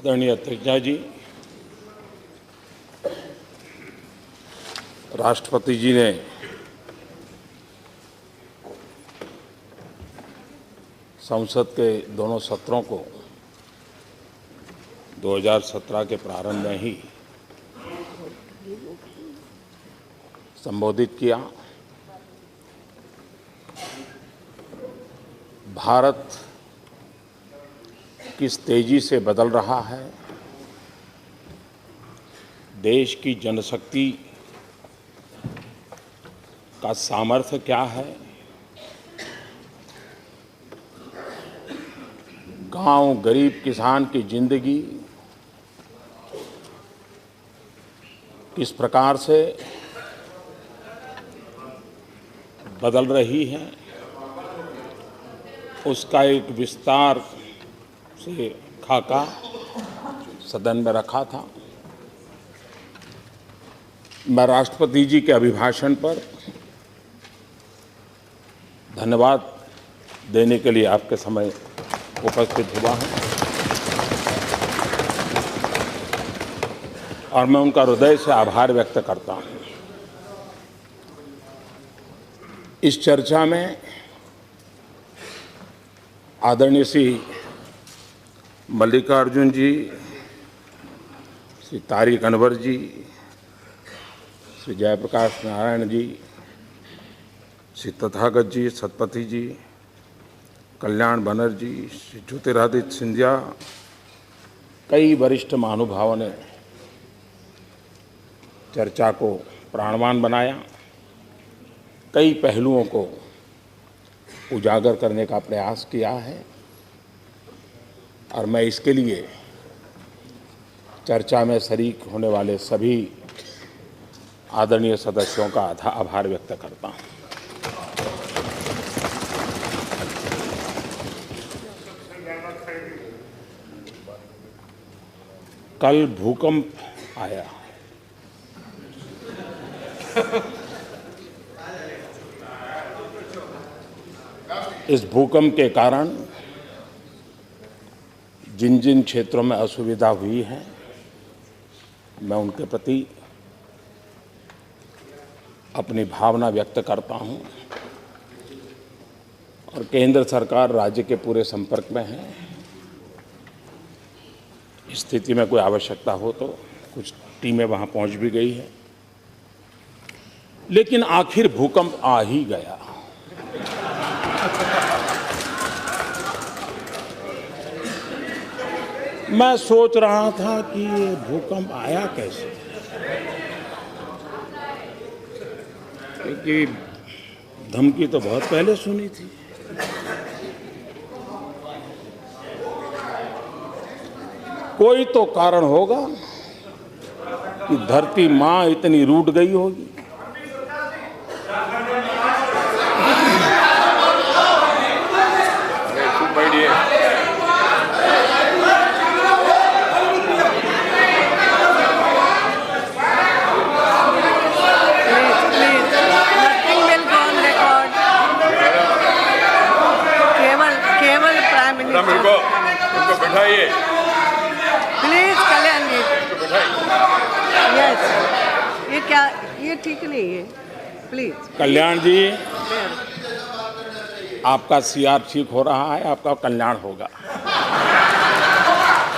आदरणीय अध्यक्ष जी, राष्ट्रपति जी ने संसद के दोनों सत्रों को 2017 के प्रारंभ में ही संबोधित किया। भारत किस तेजी से बदल रहा है, देश की जनशक्ति का सामर्थ्य क्या है, गांव गरीब किसान की जिंदगी किस प्रकार से बदल रही है, उसका एक विस्तार से खाका सदन में रखा था। मैं राष्ट्रपति जी के अभिभाषण पर धन्यवाद देने के लिए आपके समय उपस्थित हुआ हूं और मैं उनका हृदय से आभार व्यक्त करता हूं। इस चर्चा में आदरणीय श्री मल्लिकार्जुन जी, श्री तारिक अनवर जी, श्री जयप्रकाश नारायण जी, श्री तथागत जी, सतपथी जी, कल्याण बनर्जी, श्री ज्योतिरादित्य सिंधिया, कई वरिष्ठ महानुभावों ने चर्चा को प्राणवान बनाया, कई पहलुओं को उजागर करने का प्रयास किया है और मैं इसके लिए चर्चा में शरीक होने वाले सभी आदरणीय सदस्यों का आभार व्यक्त करता हूं। कल भूकंप आया। इस भूकंप के कारण जिन जिन क्षेत्रों में असुविधा हुई है, मैं उनके प्रति अपनी भावना व्यक्त करता हूं और केंद्र सरकार राज्य के पूरे संपर्क में है। स्थिति में कोई आवश्यकता हो तो कुछ टीमें वहां पहुंच भी गई है, लेकिन आखिर भूकंप आ ही गया। मैं सोच रहा था कि ये भूकंप आया कैसे, क्योंकि धमकी तो बहुत पहले सुनी थी। कोई तो कारण होगा कि धरती माँ इतनी रूठ गई होगी। उनको बैठाइए प्लीज। कल्याण जी, यस, ये क्या, ये ठीक नहीं है, प्लीज। कल्याण जी, आपका सीआर ठीक हो रहा है, आपका कल्याण होगा।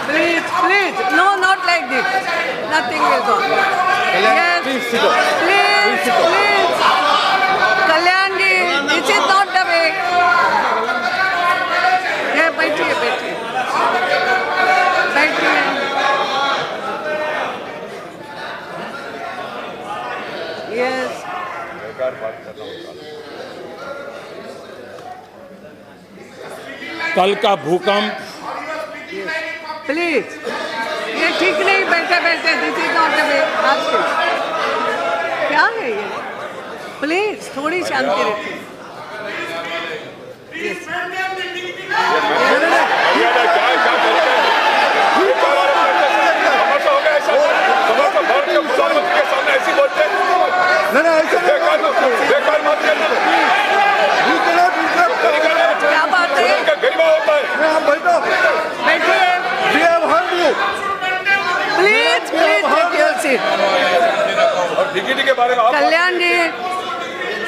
Please please, no not like this, nothing will go. Yes please please, Kalyan ji, this is not the way. बैठिए बैठिए बैठिए। यस, कल का भूकंप, प्लीज, ये ठीक नहीं, बैठे बैठे, दिस इज नॉट द वे। आपके क्या है ये? प्लीज थोड़ी शांति रखिए। क्या बात है? बैठिए। बारे में आप Kalyan ji,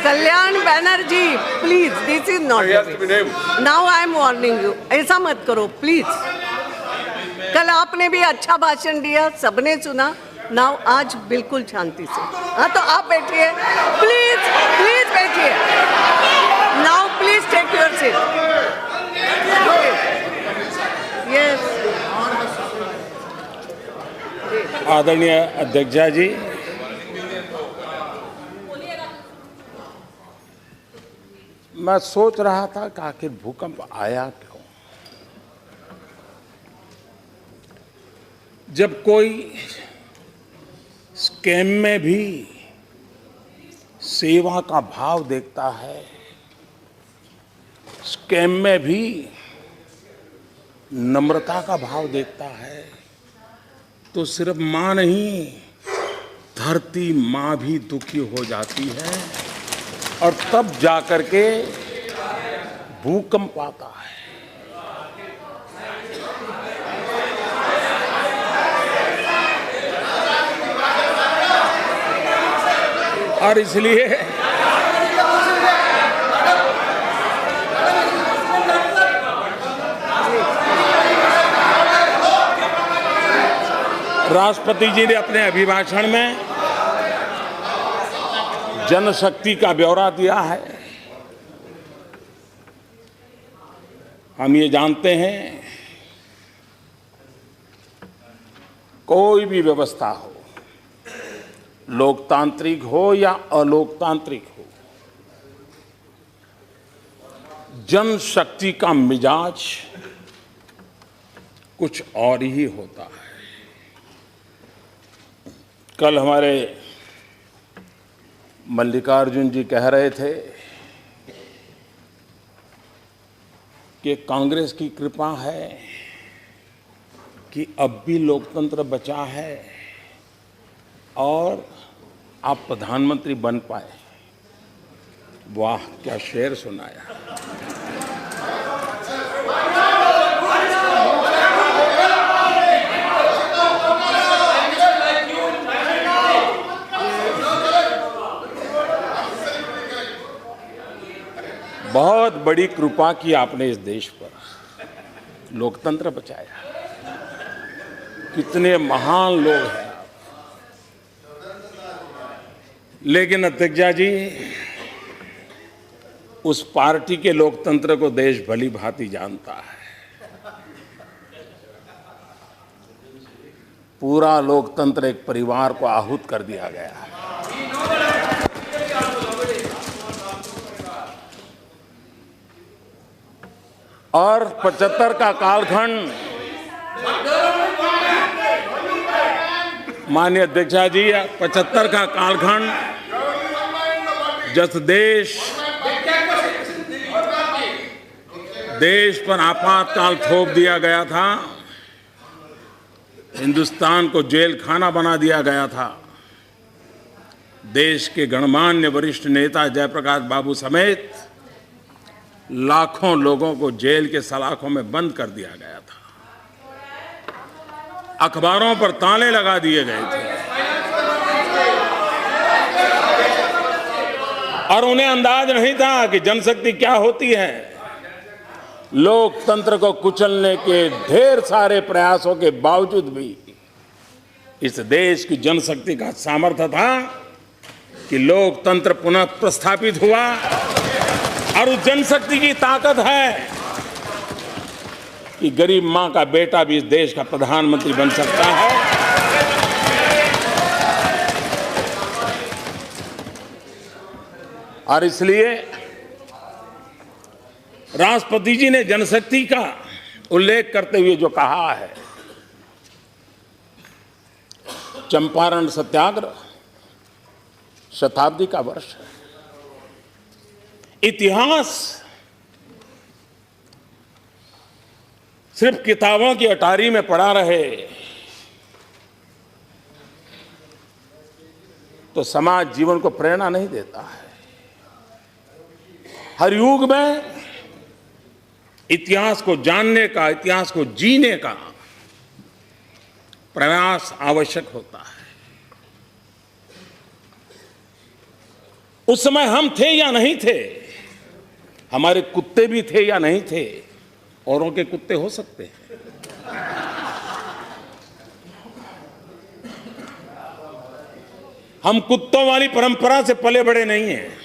Kalyan Banerjee, please, this is not He has to be named. Now I am warning you, ऐसा मत करो प्लीज। कल आपने भी अच्छा भाषण दिया, सबने सुना। नाउ आज बिल्कुल शांति से। हाँ, तो आप बैठिए प्लीज, प्लीज बैठिए। Now please take your seat. Yes. आदरणीय अध्यक्षा जी, मैं सोच रहा था कि आखिर भूकंप आया क्यों। जब कोई स्कैम में भी सेवा का भाव देखता है, स्कैम में भी नम्रता का भाव देखता है, तो सिर्फ मां नहीं, धरती मां भी दुखी हो जाती है और तब जाकर के भूकंप आता है। और इसलिए राष्ट्रपति जी ने अपने अभिभाषण में जनशक्ति का ब्यौरा दिया है। हम ये जानते हैं, कोई भी व्यवस्था हो, लोकतांत्रिक हो या अलोकतांत्रिक हो, जनशक्ति का मिजाज कुछ और ही होता है। कल हमारे मल्लिकार्जुन जी कह रहे थे कि कांग्रेस की कृपा है कि अब भी लोकतंत्र बचा है और आप प्रधानमंत्री बन पाए। वाह, क्या शेर सुनाया। बहुत बड़ी कृपा की आपने इस देश पर, लोकतंत्र बचाया। कितने महान लोग हैं। लेकिन अध्यक्षा जी, उस पार्टी के लोकतंत्र को देश भली भांति जानता है। पूरा लोकतंत्र एक परिवार को आहूत कर दिया गया है। और 75 का कालखंड, माननीय अध्यक्षा जी, 75 का कालखंड जब देश पर आपातकाल थोप दिया गया था, हिंदुस्तान को जेल खाना बना दिया गया था, देश के गणमान्य वरिष्ठ नेता जयप्रकाश बाबू समेत लाखों लोगों को जेल के सलाखों में बंद कर दिया गया था। अखबारों पर ताले लगा दिए गए थे और उन्हें अंदाज नहीं था कि जनशक्ति क्या होती है। लोकतंत्र को कुचलने के ढेर सारे प्रयासों के बावजूद भी इस देश की जनशक्ति का सामर्थ्य था कि लोकतंत्र पुनः प्रस्थापित हुआ। और उस जनशक्ति की ताकत है कि गरीब मां का बेटा भी इस देश का प्रधानमंत्री बन सकता है। और इसलिए राष्ट्रपति जी ने जनशक्ति का उल्लेख करते हुए जो कहा है, चंपारण सत्याग्रह शताब्दी का वर्ष है। इतिहास सिर्फ किताबों की अटारी में पड़ा रहे तो समाज जीवन को प्रेरणा नहीं देता है। हर युग में इतिहास को जानने का, इतिहास को जीने का प्रयास आवश्यक होता है। उस समय हम थे या नहीं थे, हमारे कुत्ते भी थे या नहीं थे, औरों के कुत्ते हो सकते हैं। हम कुत्तों वाली परंपरा से पले बड़े नहीं हैं।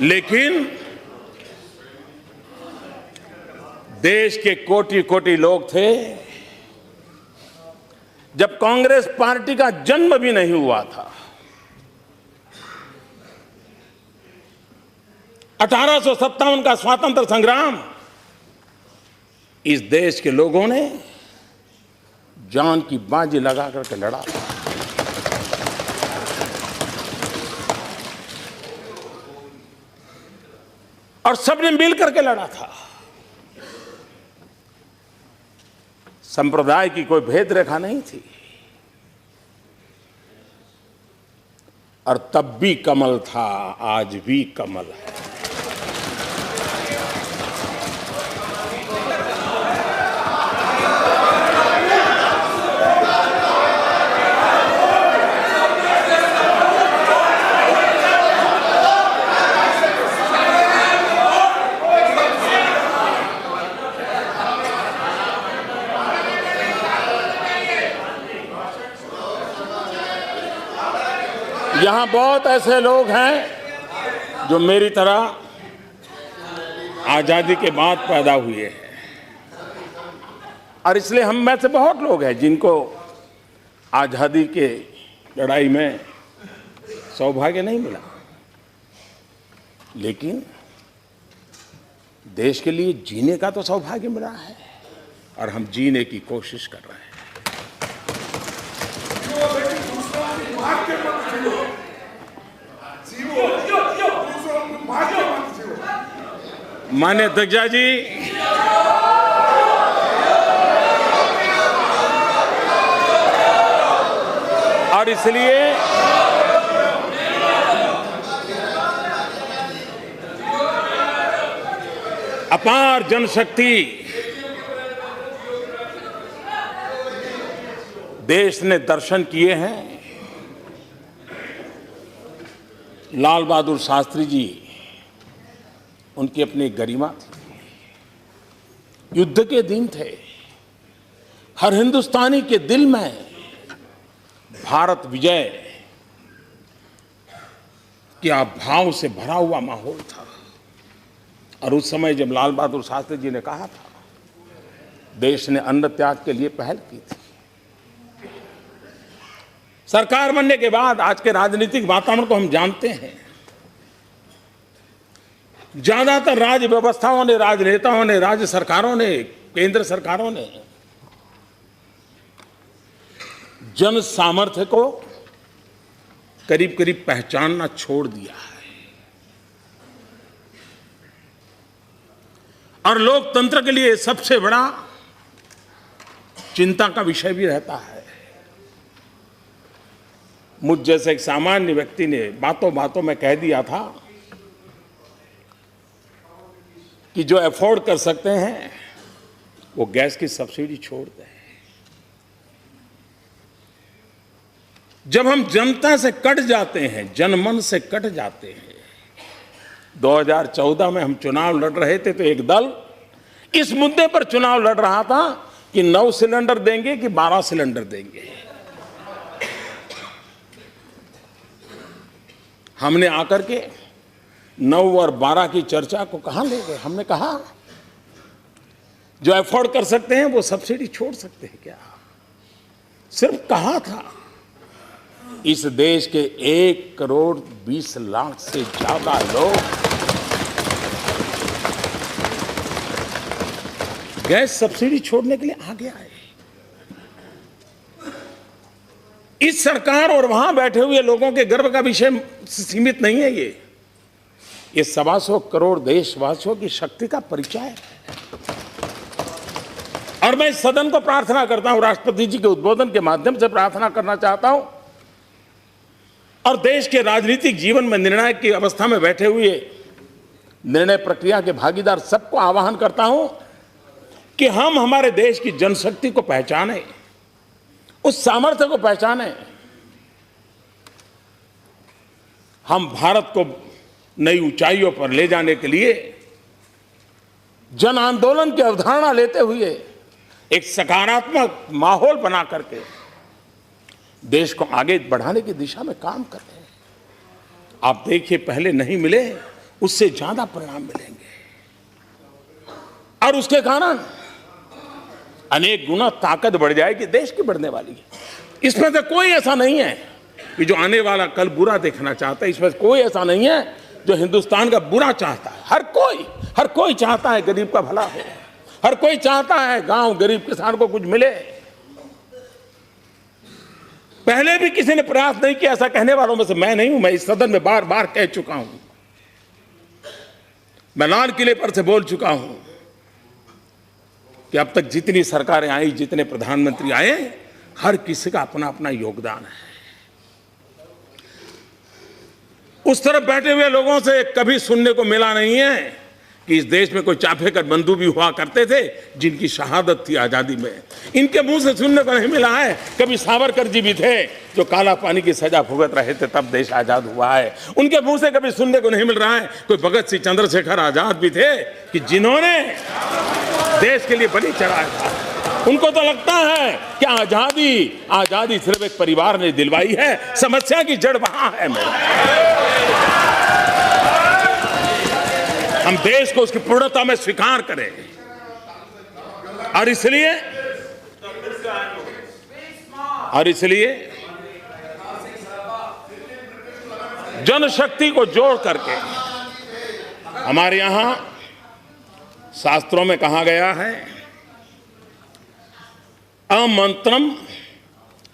लेकिन देश के कोटि कोटि लोग थे, जब कांग्रेस पार्टी का जन्म भी नहीं हुआ था, 1857 का स्वातंत्र संग्राम इस देश के लोगों ने जान की बाजी लगा करके लड़ा। और सबने मिल करके लड़ा था। संप्रदाय की कोई भेद रेखा नहीं थी। और तब भी कमल था, आज भी कमल है। यहां बहुत ऐसे लोग हैं जो मेरी तरह आजादी के बाद पैदा हुए हैं, और इसलिए हम में से बहुत लोग हैं जिनको आजादी के लड़ाई में सौभाग्य नहीं मिला, लेकिन देश के लिए जीने का तो सौभाग्य मिला है, और हम जीने की कोशिश कर रहे हैं। माननीय अध्यक्ष जी, और इसलिए अपार जनशक्ति देश ने दर्शन किए हैं। लाल बहादुर शास्त्री जी, उनकी अपनी गरिमा थी। युद्ध के दिन थे, हर हिंदुस्तानी के दिल में भारत विजय के भाव से भरा हुआ माहौल था। और उस समय जब लाल बहादुर शास्त्री जी ने कहा था, देश ने अन्न त्याग के लिए पहल की थी। सरकार बनने के बाद आज के राजनीतिक वातावरण को हम जानते हैं। ज्यादातर राज्य व्यवस्थाओं ने, राजनेताओं ने, राज्य सरकारों ने, केंद्र सरकारों ने जन सामर्थ्य को करीब करीब पहचानना छोड़ दिया है, और लोकतंत्र के लिए सबसे बड़ा चिंता का विषय भी रहता है। मुझ जैसे एक सामान्य व्यक्ति ने बातों बातों में कह दिया था कि जो अफोर्ड कर सकते हैं वो गैस की सब्सिडी छोड़ दें। जब हम जनता से कट जाते हैं, जनमन से कट जाते हैं, 2014 में हम चुनाव लड़ रहे थे तो एक दल इस मुद्दे पर चुनाव लड़ रहा था कि 9 सिलेंडर देंगे कि 12 सिलेंडर देंगे। हमने आकर के 9 और 12 की चर्चा को कहां ले गए। हमने कहा जो अफोर्ड कर सकते हैं वो सब्सिडी छोड़ सकते हैं क्या? सिर्फ कहा था। इस देश के 1 करोड़ 20 लाख से ज्यादा लोग गैस सब्सिडी छोड़ने के लिए आगे आए। इस सरकार और वहां बैठे हुए लोगों के गर्व का विषय सीमित नहीं है। ये 125 करोड़ देशवासियों की शक्ति का परिचय है। और मैं इस सदन को प्रार्थना करता हूं, राष्ट्रपति जी के उद्बोधन के माध्यम से प्रार्थना करना चाहता हूं, और देश के राजनीतिक जीवन में निर्णायक की अवस्था में बैठे हुए निर्णय प्रक्रिया के भागीदार सबको आह्वान करता हूं कि हम हमारे देश की जनशक्ति को पहचानें, उस सामर्थ्य को पहचाने। हम भारत को नई ऊंचाइयों पर ले जाने के लिए जन आंदोलन की अवधारणा लेते हुए एक सकारात्मक माहौल बना करके देश को आगे बढ़ाने की दिशा में काम कर रहे हैं। आप देखिए, पहले नहीं मिले, उससे ज्यादा परिणाम मिलेंगे और उसके कारण अनेक गुना ताकत बढ़ जाएगी, देश की बढ़ने वाली है। इसमें से कोई ऐसा नहीं है कि जो आने वाला कल बुरा देखना चाहता है। इसमें कोई ऐसा नहीं है जो हिंदुस्तान का बुरा चाहता है। हर कोई चाहता है गरीब का भला हो, हर कोई चाहता है गांव गरीब किसान को कुछ मिले। पहले भी किसी ने प्रयास नहीं किया, ऐसा कहने वालों में से मैं नहीं हूं। मैं इस सदन में बार बार कह चुका हूं, मैं लाल किले पर से बोल चुका हूं कि अब तक जितनी सरकारें आई, जितने प्रधानमंत्री आए, हर किसी का अपना अपना योगदान है। उस तरफ बैठे हुए लोगों से कभी सुनने को मिला नहीं है कि इस देश में कोई चाफेकर बंधु भी हुआ करते थे जिनकी शहादत थी आजादी में। इनके मुंह से सुनने को नहीं मिला है कभी सावरकर जी भी थे जो काला पानी की सजा भुगत रहे थे, तब देश आजाद हुआ है। उनके मुंह से कभी सुनने को नहीं मिल रहा है कोई भगत सिंह चंद्रशेखर आजाद भी थे कि जिन्होंने देश के लिए बलि चढ़ाया था। उनको तो लगता है कि आजादी सिर्फ एक परिवार ने दिलवाई है, समस्या की जड़ वहां है। हम देश को उसकी पूर्णता में स्वीकार करें और इसलिए जनशक्ति को जोड़ करके हमारे यहां शास्त्रों में कहा गया है, अमंत्रम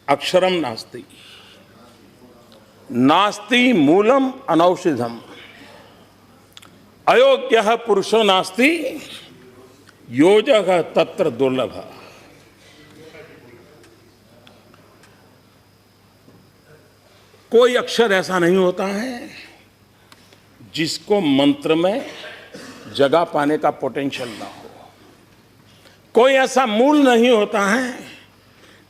अक्षरम नास्ति, नास्ति मूलम अनौषधम, अयोग्य पुरुषो नास्ति, योजक तत्र दुर्लभ। कोई अक्षर ऐसा नहीं होता है जिसको मंत्र में जगह पाने का पोटेंशियल ना हो। कोई ऐसा मूल नहीं होता है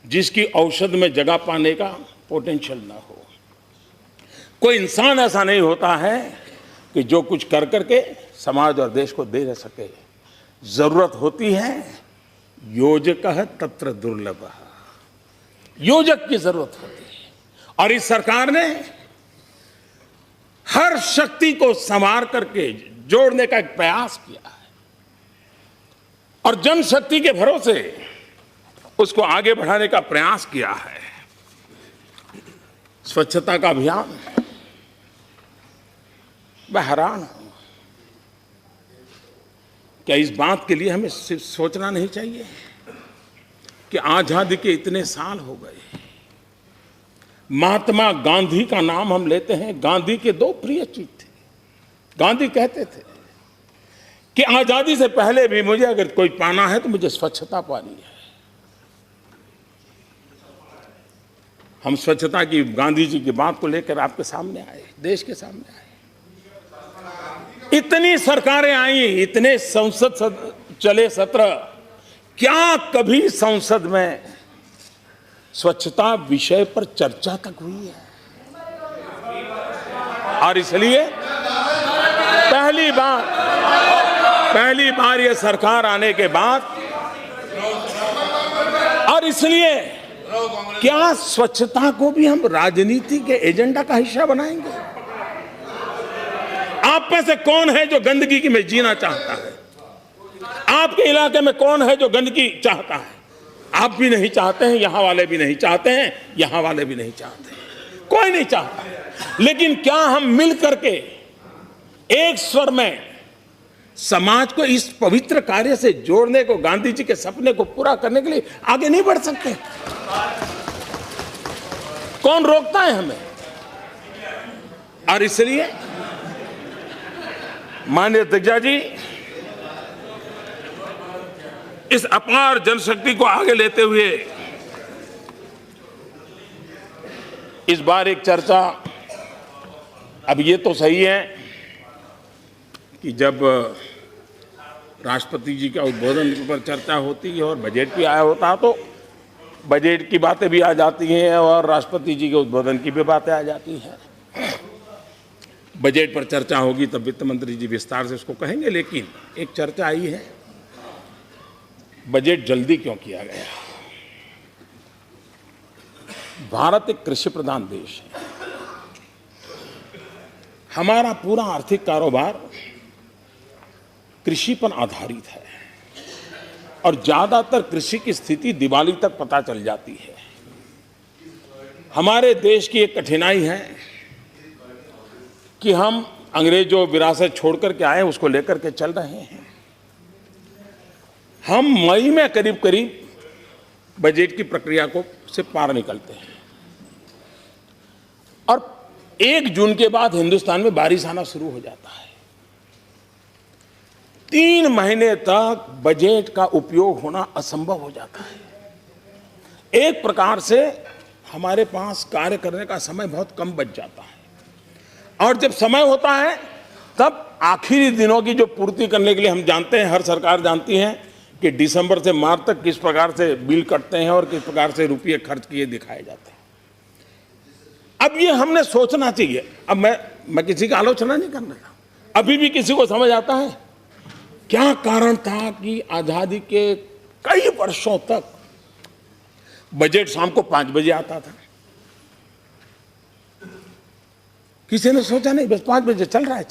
जिसकी औषध में जगह पाने का पोटेंशियल ना हो। कोई इंसान ऐसा नहीं होता है कि जो कुछ कर करके समाज और देश को दे न सके। जरूरत होती है योजक तत्र दुर्लभ, योजक की जरूरत होती है। और इस सरकार ने हर शक्ति को संवार करके जोड़ने का एक प्रयास किया है और जनशक्ति के भरोसे उसको आगे बढ़ाने का प्रयास किया है। स्वच्छता का अभियान, मैं हैरान हूं, क्या इस बात के लिए हमें सिर्फ सोचना नहीं चाहिए कि आजादी के इतने साल हो गए। महात्मा गांधी का नाम हम लेते हैं, गांधी के दो प्रिय चीज थे। गांधी कहते थे कि आजादी से पहले भी मुझे अगर कोई पाना है तो मुझे स्वच्छता पानी है। हम स्वच्छता की गांधी जी की बात को लेकर आपके सामने आए, देश के सामने आए। इतनी सरकारें आई, इतने संसद चले सत्र, क्या कभी संसद में स्वच्छता विषय पर चर्चा तक हुई है? और इसलिए पहली बार ये सरकार आने के बाद, और इसलिए क्या स्वच्छता को भी हम राजनीति के एजेंडा का हिस्सा बनाएंगे? आप में से कौन है जो गंदगी में जीना चाहता है? आपके इलाके में कौन है जो गंदगी चाहता है? आप भी नहीं चाहते हैं, यहां वाले भी नहीं चाहते हैं, यहां वाले भी नहीं चाहते, कोई नहीं चाहता। लेकिन क्या हम मिल करके एक स्वर में समाज को इस पवित्र कार्य से जोड़ने को, गांधी जी के सपने को पूरा करने के लिए आगे नहीं बढ़ सकते? कौन रोकता है हमें? और इसलिए माननीय अध्यक्ष जी, इस अपार जनशक्ति को आगे लेते हुए इस बार एक चर्चा, अब ये तो सही है कि जब राष्ट्रपति जी का उद्बोधन पर चर्चा होती है और बजट भी आया होता तो बजट की बातें भी आ जाती हैं और राष्ट्रपति जी के उद्बोधन की भी बातें आ जाती हैं। बजट पर चर्चा होगी तब वित्त मंत्री जी विस्तार से उसको कहेंगे, लेकिन एक चर्चा आई है, बजट जल्दी क्यों किया गया। भारत एक कृषि प्रधान देश है। हमारा पूरा आर्थिक कारोबार कृषि पर आधारित है और ज्यादातर कृषि की स्थिति दिवाली तक पता चल जाती है। हमारे देश की एक कठिनाई है कि हम अंग्रेजों विरासत छोड़कर के आए उसको लेकर के चल रहे हैं। हम मई में करीब करीब बजट की प्रक्रिया को से पार निकलते हैं और 1 जून के बाद हिंदुस्तान में बारिश आना शुरू हो जाता है। 3 महीने तक बजट का उपयोग होना असंभव हो जाता है। एक प्रकार से हमारे पास कार्य करने का समय बहुत कम बच जाता है और जब समय होता है तब आखिरी दिनों की जो पूर्ति करने के लिए हम जानते हैं, हर सरकार जानती है कि दिसंबर से मार्च तक किस प्रकार से बिल कटते हैं और किस प्रकार से रुपये खर्च किए दिखाए जाते हैं। अब ये हमने सोचना चाहिए। अब मैं किसी की आलोचना नहीं कर रहा, अभी भी किसी को समझ आता है क्या कारण था कि आजादी के कई वर्षों तक बजट शाम को 5 बजे आता था। किसी ने सोचा नहीं, बस 5 बजे चल रहा है।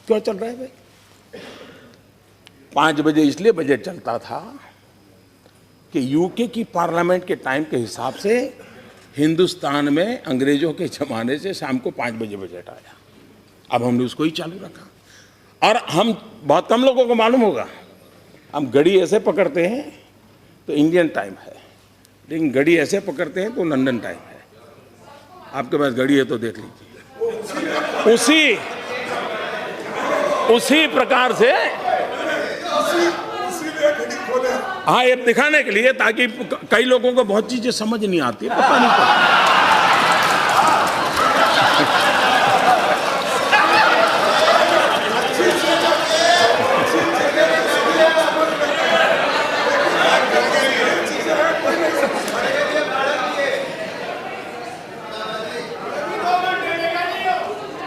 क्यों चल रहा है भाई? 5 बजे इसलिए बजट चलता था कि यूके की पार्लियामेंट के टाइम के हिसाब से हिंदुस्तान में अंग्रेजों के जमाने से शाम को 5 बजे बजट आया। अब हमने उसको ही चालू रखा और हम बहुत कम लोगों को मालूम होगा, हम घड़ी ऐसे पकड़ते हैं तो इंडियन टाइम है, लेकिन घड़ी ऐसे पकड़ते हैं तो लंदन टाइम है। आपके पास घड़ी है तो देख लीजिए। उसी प्रकार से हाँ, ये दिखाने के लिए ताकि कई लोगों को बहुत चीजें समझ नहीं आती, पता नहीं पड़ता।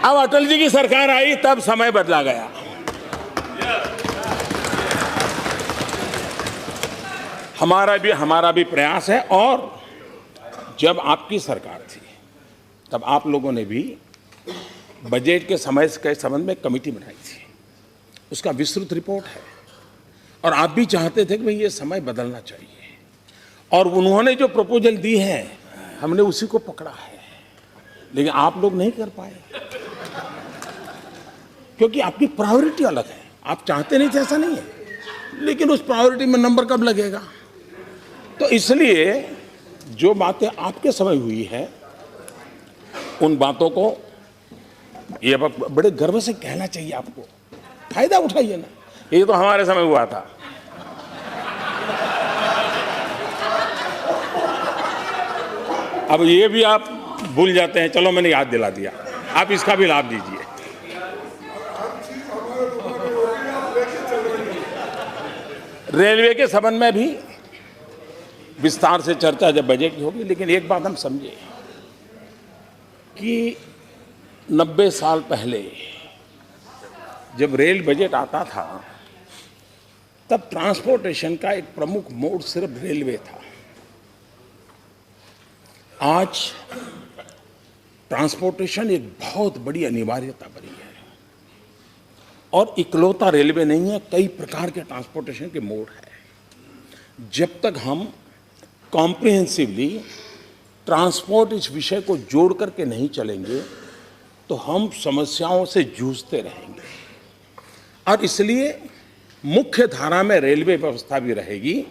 अब अटल जी की सरकार आई तब समय बदला गया। हमारा भी प्रयास है और जब आपकी सरकार थी तब आप लोगों ने भी बजट के समय के संबंध में कमेटी बनाई थी, उसका विस्तृत रिपोर्ट है और आप भी चाहते थे कि भाई ये समय बदलना चाहिए और उन्होंने जो प्रपोजल दी है हमने उसी को पकड़ा है, लेकिन आप लोग नहीं कर पाए क्योंकि आपकी प्रायोरिटी अलग है। आप चाहते नहीं थे, ऐसा नहीं है, लेकिन उस प्रायोरिटी में नंबर कब लगेगा। तो इसलिए जो बातें आपके समय हुई है उन बातों को ये बड़े गर्व से कहना चाहिए, आपको फायदा उठाइए ना। ये तो हमारे समय हुआ था। अब ये भी आप भूल जाते हैं, चलो मैंने याद दिला दिया, आप इसका भी लाभ लीजिए। रेलवे के संबंध में भी विस्तार से चर्चा जब बजट की होगी, लेकिन एक बात हम समझे कि 90 साल पहले जब रेल बजट आता था तब ट्रांसपोर्टेशन का एक प्रमुख मोड सिर्फ रेलवे था। आज ट्रांसपोर्टेशन एक बहुत बड़ी अनिवार्यता बनी है और इकलौता रेलवे नहीं है, कई प्रकार के ट्रांसपोर्टेशन के मोड है। जब तक हम कॉम्प्रिहेंसिवली ट्रांसपोर्ट इस विषय को जोड़ करके नहीं चलेंगे तो हम समस्याओं से जूझते रहेंगे और इसलिए मुख्य धारा में रेलवे व्यवस्था भी रहेगी,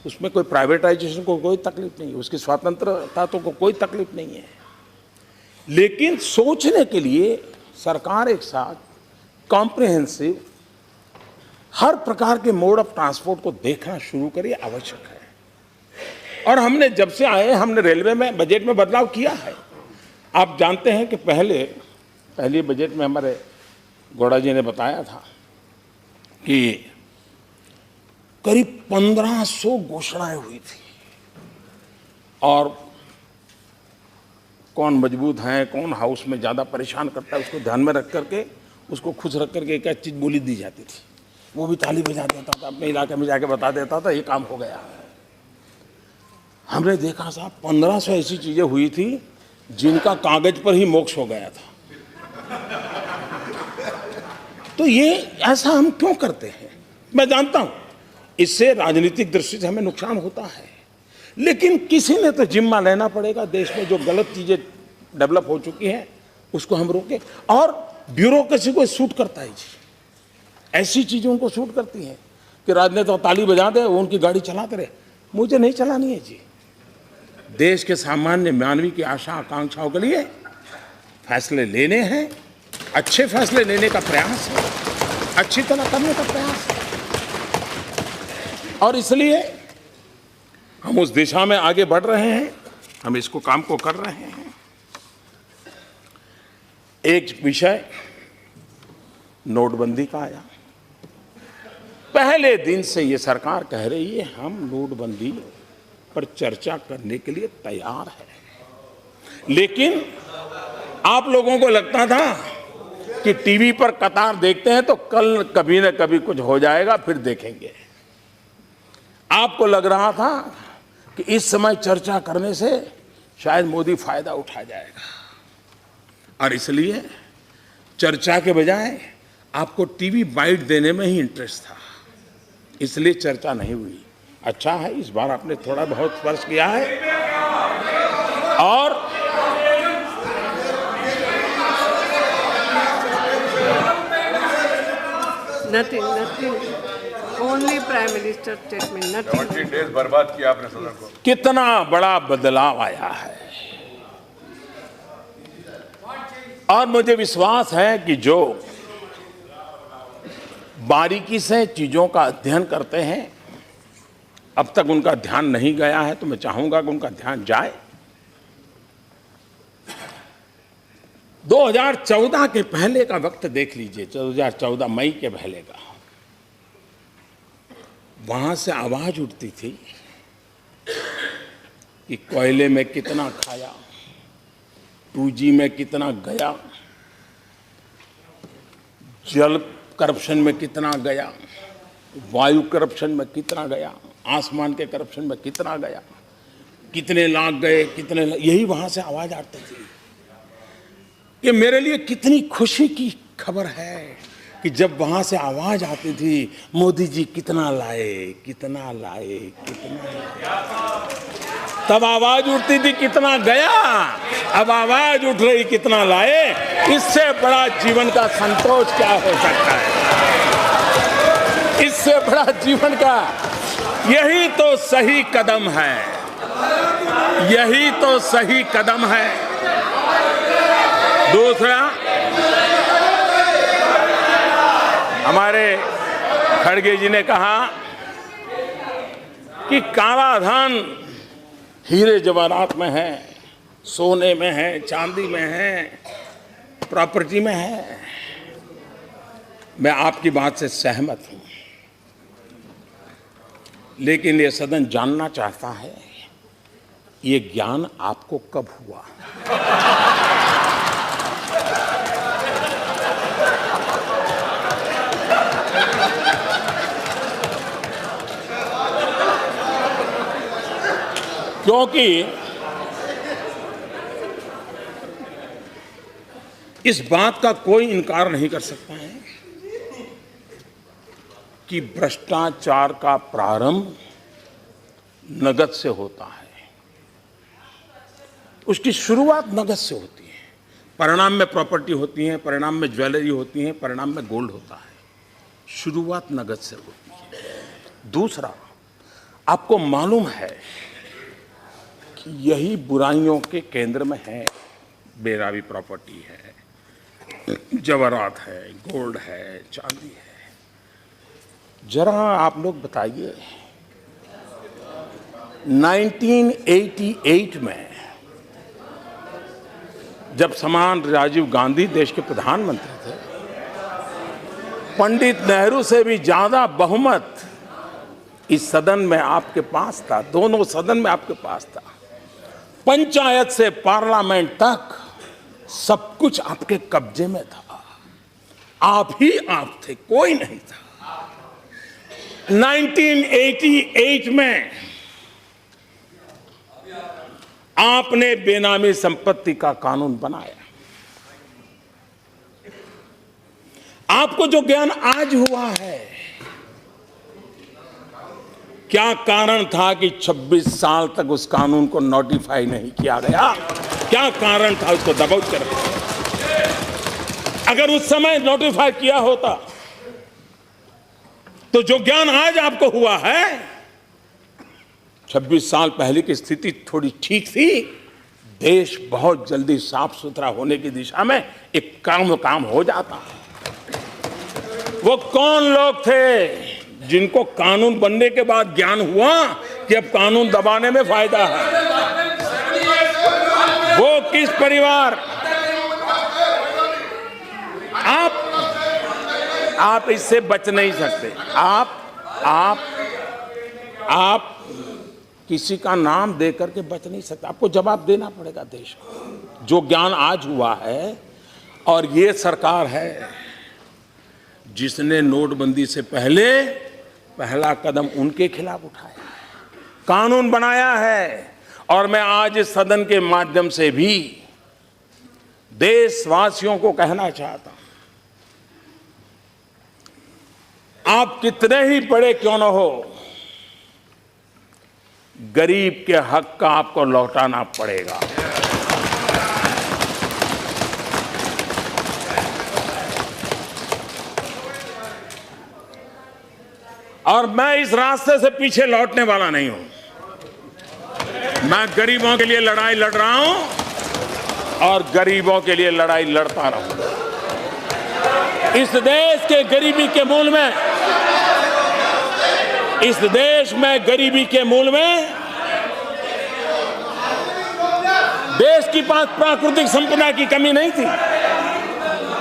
उसमें कोई प्राइवेटाइजेशन को कोई तकलीफ नहीं है, उसकी स्वतंत्रता तो को कोई तकलीफ नहीं है, लेकिन सोचने के लिए सरकार एक साथ कॉम्प्रिहेंसिव हर प्रकार के मोड ऑफ ट्रांसपोर्ट को देखना शुरू करे, आवश्यक है। और हमने जब से आए हमने रेलवे में बजट में बदलाव किया है। आप जानते हैं कि पहले बजट में हमारे गौड़ा जी ने बताया था कि करीब 1500 घोषणाएं हुई थी और कौन मजबूत है, कौन हाउस में ज़्यादा परेशान करता है, उसको ध्यान में रख करके, उसको खुश रख करके एक एक चीज़ बोली दी जाती थी। वो भी ताली बजा देता था, अपने इलाके में जाके बता देता था ये काम हो गया। हमने देखा साहब 1500 ऐसी चीज़ें हुई थी जिनका कागज पर ही मोक्ष हो गया था। तो ये ऐसा हम क्यों करते हैं? मैं जानता हूं इससे राजनीतिक दृष्टि से हमें नुकसान होता है, लेकिन किसी ने तो जिम्मा लेना पड़ेगा। देश में जो गलत चीजें डेवलप हो चुकी हैं उसको हम रोकें। और ब्यूरोक्रेसी को सूट करता है जी, ऐसी चीजें उनको सूट करती हैं कि राजनेता ताली बजा दे, वो उनकी गाड़ी चलाते रहे। मुझे नहीं चलानी है जी। देश के सामान्य मानवी की आशा आकांक्षाओं के लिए फैसले लेने हैं, अच्छे फैसले लेने का प्रयास है, अच्छी तरह करने का प्रयास है, और इसलिए हम उस दिशा में आगे बढ़ रहे हैं, हम इसको काम को कर रहे हैं। एक विषय नोटबंदी का आया। पहले दिन से ये सरकार कह रही है हम नोटबंदी पर चर्चा करने के लिए तैयार है, लेकिन आप लोगों को लगता था कि टीवी पर कतार देखते हैं तो कल कभी न कभी कुछ हो जाएगा, फिर देखेंगे। आपको लग रहा था कि इस समय चर्चा करने से शायद मोदी फायदा उठा जाएगा, और इसलिए चर्चा के बजाय आपको टीवी बाइट देने में ही इंटरेस्ट था, इसलिए चर्चा नहीं हुई। अच्छा है इस बार आपने थोड़ा बहुत स्पर्श किया है, और nothing, only prime minister statement, nothing. 70 days बर्बाद किया आपने सदन को। कितना बड़ा बदलाव आया है, और मुझे विश्वास है कि जो बारीकी से चीजों का अध्ययन करते हैं, अब तक उनका ध्यान नहीं गया है, तो मैं चाहूंगा कि उनका ध्यान जाए। 2014 के पहले का वक्त देख लीजिए, 2014 मई के पहले का, वहां से आवाज उठती थी कि कोयले में कितना खाया, 2G में कितना गया, जल करप्शन में कितना गया, वायु करप्शन में कितना गया, आसमान के करप्शन में कितना गया, कितने लाख गए, यही वहां से आवाज आती थी। ये मेरे लिए कितनी खुशी की खबर है कि जब वहां से आवाज आती थी मोदी जी कितना लाए, कितना लाए, कितना लाए, तब आवाज उठती थी कितना गया, अब आवाज उठ रही कितना लाए। इससे बड़ा जीवन का संतोष क्या हो सकता है? इससे बड़ा जीवन का, यही तो सही कदम है, यही तो सही कदम है। दूसरा, हमारे खड़गे जी ने कहा कि काला धन हीरे जवाहरात में है, सोने में है, चांदी में है, प्रॉपर्टी में है। मैं आपकी बात से सहमत हूं, लेकिन ये सदन जानना चाहता है ये ज्ञान आपको कब हुआ? क्योंकि इस बात का कोई इनकार नहीं कर सकता है कि भ्रष्टाचार का प्रारंभ नगद से होता है, उसकी शुरुआत नगद से होती है, परिणाम में प्रॉपर्टी होती है, परिणाम में ज्वेलरी होती है, परिणाम में गोल्ड होता है, शुरुआत नगद से होती है। दूसरा, आपको मालूम है कि यही बुराइयों के केंद्र में है, बेरावी प्रॉपर्टी है, जवाहरात है, गोल्ड है, चांदी है। जरा आप लोग बताइए 1988 में जब समान राजीव गांधी देश के प्रधानमंत्री थे, पंडित नेहरू से भी ज्यादा बहुमत इस सदन में आपके पास था, दोनों सदन में आपके पास था। पंचायत से पार्लियामेंट तक सब कुछ आपके कब्जे में था। आप ही आप थे, कोई नहीं था। 1988 में आपने बेनामी संपत्ति का कानून बनाया। आपको जो ज्ञान आज हुआ है, क्या कारण था कि 26 साल तक उस कानून को नोटिफाई नहीं किया गया? क्या कारण था उसको दबोच कर रखा? अगर उस समय नोटिफाई किया होता तो जो ज्ञान आज आपको हुआ है, 26 साल पहले की स्थिति थोड़ी ठीक थी। देश बहुत जल्दी साफ सुथरा होने की दिशा में एक काम हो जाता। वो कौन लोग थे जिनको कानून बनने के बाद ज्ञान हुआ कि अब कानून दबाने में फायदा है? वो किस परिवार? आप इससे बच नहीं सकते। आप किसी का नाम दे करके बच नहीं सकते। आपको जवाब देना पड़ेगा देश को। जो ज्ञान आज हुआ है, और ये सरकार है जिसने नोटबंदी से पहले पहला कदम उनके खिलाफ उठाया, कानून बनाया है। और मैं आज इस सदन के माध्यम से भी देशवासियों को कहना चाहता हूं, आप कितने ही बड़े क्यों न हो, गरीब के हक का आपको लौटाना पड़ेगा। और मैं इस रास्ते से पीछे लौटने वाला नहीं हूं। मैं गरीबों के लिए लड़ाई लड़ रहा हूं और गरीबों के लिए लड़ाई लड़ता रहूंगा। इस देश के गरीबी के मूल में, इस देश में गरीबी के मूल में देश के पास प्राकृतिक संपदा की कमी नहीं थी,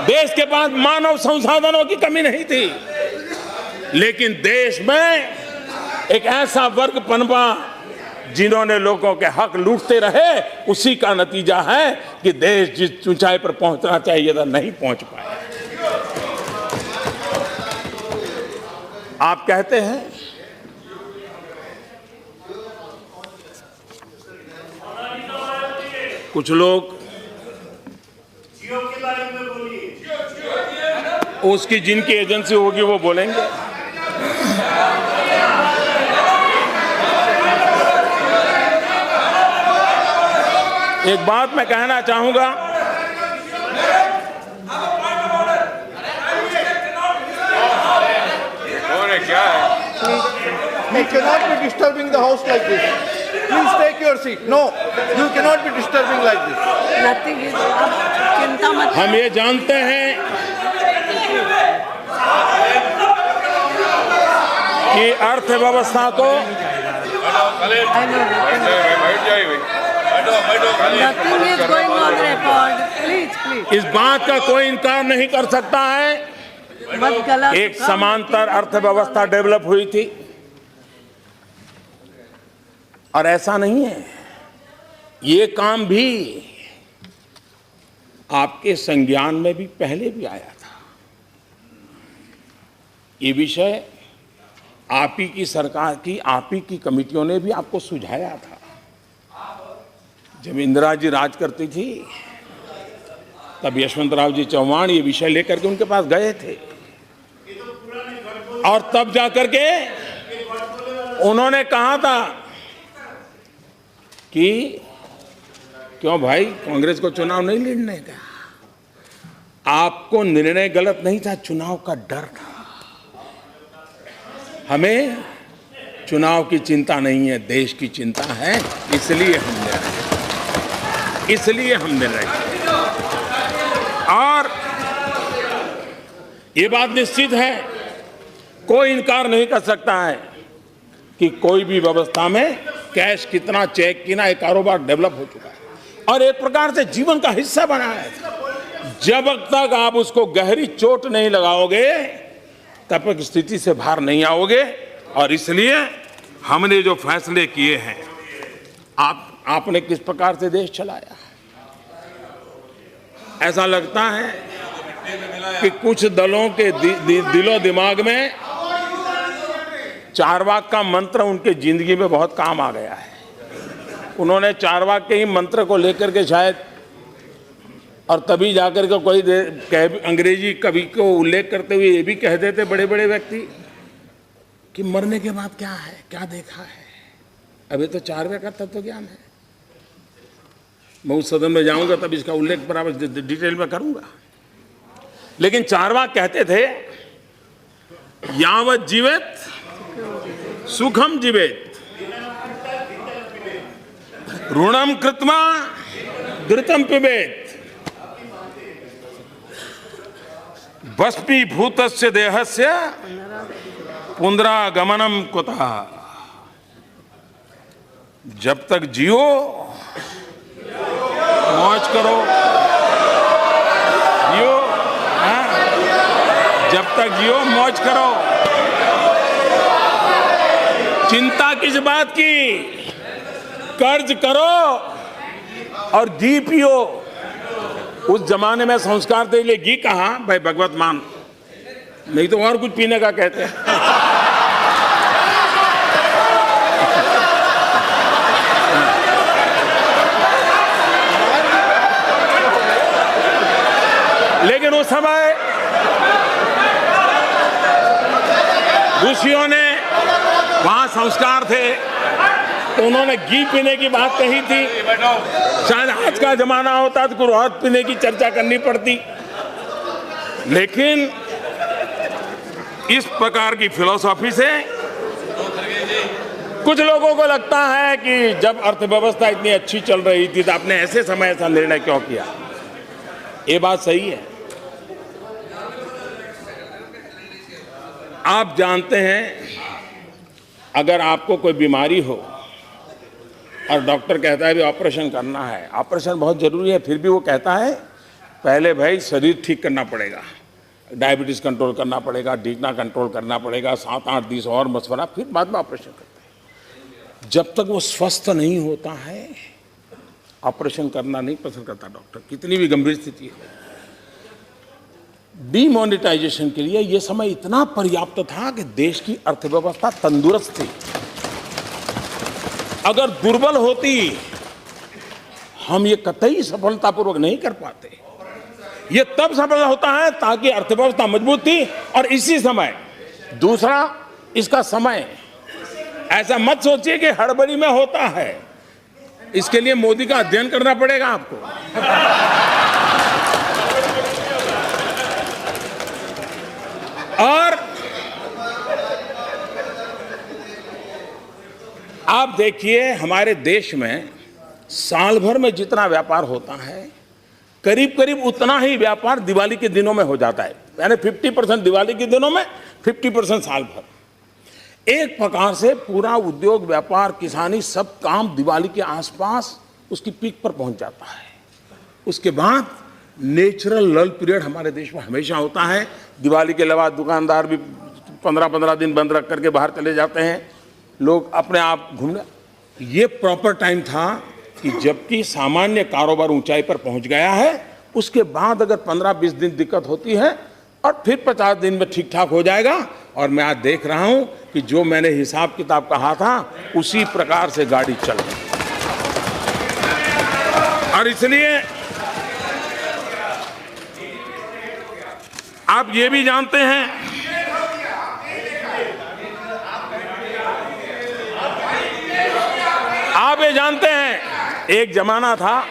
देश के पास मानव संसाधनों की कमी नहीं थी, लेकिन देश में एक ऐसा वर्ग पनपा जिन्होंने लोगों के हक लूटते रहे। उसी का नतीजा है कि देश जिस ऊंचाई पर पहुंचना चाहिए था नहीं पहुंच पाया। आप कहते हैं कुछ लोग उसकी जिनकी एजेंसी होगी वो बोलेंगे। एक बात मैं कहना चाहूंगा, क्या है? You cannot be disturbing the house like this. Please take your seat. No, you cannot be disturbing like this. Nothing is, आप चिंता मत। हम ये जानते हैं कि अर्थव्यवस्था को Nothing is going on record. Please. इस बात का कोई इनकार नहीं कर सकता है, मत गलत। एक समांतर अर्थव्यवस्था डेवलप हुई थी। और ऐसा नहीं है, ये काम भी आपके संज्ञान में भी पहले भी आया था। ये विषय आप ही की सरकार की, आप ही की कमिटियों ने भी आपको सुझाया था। जब इंदिरा जी राज करती थी तब यशवंतराव जी चौहान ये विषय लेकर के उनके पास गए थे, और तब जाकर के उन्होंने कहा था कि क्यों भाई कांग्रेस को चुनाव नहीं लड़ने का? आपको निर्णय गलत नहीं था, चुनाव का डर था। हमें चुनाव की चिंता नहीं है, देश की चिंता है, इसलिए हम निर्णय किए। और ये बात निश्चित है, कोई इनकार नहीं कर सकता है कि कोई भी व्यवस्था में कैश कितना, चेक कितना, एक कारोबार डेवलप हो चुका है और एक प्रकार से जीवन का हिस्सा बना है। जब तक आप उसको गहरी चोट नहीं लगाओगे तब तक स्थिति से बाहर नहीं आओगे। और इसलिए हमने जो फैसले किए हैं, आप आपने किस प्रकार से देश चलाया। ऐसा लगता है कि कुछ दलों के दिलो दिमाग में चारवाक का मंत्र उनके जिंदगी में बहुत काम आ गया है। उन्होंने चारवाक के ही मंत्र को लेकर के शायद, और तभी जाकर के कोई अंग्रेजी कवि को उल्लेख करते हुए ये भी कह देते बड़े बड़े व्यक्ति कि मरने के बाद क्या है, क्या देखा है। अभी तो चारवाक का तत्व ज्ञान है। मैं उस सदन में जाऊंगा तब इसका उल्लेख बराबर डिटेल में करूंगा। लेकिन चारवाक कहते थे, यावत जीवेत सुखम जीवेत, ऋणम कृत्वा घृतम पिबेत, भस्मीभूतस्य देहस्य पुनरागमनम कुतः। जब तक जियो मौज करो, जियो, जब तक जियो मौज करो। चिंता किस बात की, कर्ज करो और घी पियो। उस जमाने में संस्कार के लिए घी कहा भाई, भगवत मान, नहीं तो और कुछ पीने का कहते हैं। लेकिन उस समय ऋषियों ने, वहां संस्कार थे तो उन्होंने घी पीने की बात कही थी। शायद आज का जमाना होता तो कुछ और पीने की चर्चा करनी पड़ती। लेकिन इस प्रकार की फिलॉसफी से कुछ लोगों को लगता है कि जब अर्थव्यवस्था इतनी अच्छी चल रही थी तो आपने ऐसे समय ऐसा निर्णय क्यों किया। ये बात सही है। आप जानते हैं, अगर आपको कोई बीमारी हो और डॉक्टर कहता है भी ऑपरेशन करना है, ऑपरेशन बहुत जरूरी है, फिर भी वो कहता है पहले भाई शरीर ठीक करना पड़ेगा, डायबिटीज कंट्रोल करना पड़ेगा, डीकना कंट्रोल करना पड़ेगा, 7-8 दिन और मशवरा, फिर बाद में ऑपरेशन करते हैं। जब तक वो स्वस्थ नहीं होता है ऑपरेशन करना नहीं पसंद करता डॉक्टर, कितनी भी गंभीर स्थिति हो। डीमोनेटाइजेशन के लिए यह समय इतना पर्याप्त था कि देश की अर्थव्यवस्था तंदुरुस्त थी। अगर दुर्बल होती हम ये कतई सफलतापूर्वक नहीं कर पाते। ये तब सफल होता है ताकि अर्थव्यवस्था मजबूत थी। और इसी समय दूसरा, इसका समय, ऐसा मत सोचिए कि हड़बड़ी में होता है। इसके लिए मोदी का अध्ययन करना पड़ेगा आपको। और आप देखिए, हमारे देश में साल भर में जितना व्यापार होता है, करीब करीब उतना ही व्यापार दिवाली के दिनों में हो जाता है। यानी 50% दिवाली के दिनों में, 50% साल भर। एक प्रकार से पूरा उद्योग, व्यापार, किसानी, सब काम दिवाली के आसपास उसकी पीक पर पहुंच जाता है। उसके बाद नेचुरल लल पीरियड हमारे देश में हमेशा होता है। दिवाली के अलावा दुकानदार भी 15-15 दिन बंद रख करके बाहर चले जाते हैं, लोग अपने आप घूमने। ये प्रॉपर टाइम था कि जबकि सामान्य कारोबार ऊंचाई पर पहुंच गया है, उसके बाद अगर 15-20 दिन दिक्कत होती है और फिर 50 दिन में ठीक ठाक हो जाएगा। और मैं आज देख रहा हूं कि जो मैंने हिसाब किताब कहा था उसी प्रकार से गाड़ी चल रही। और इसलिए आप ये भी जानते हैं, आप ये जानते हैं, एक जमाना था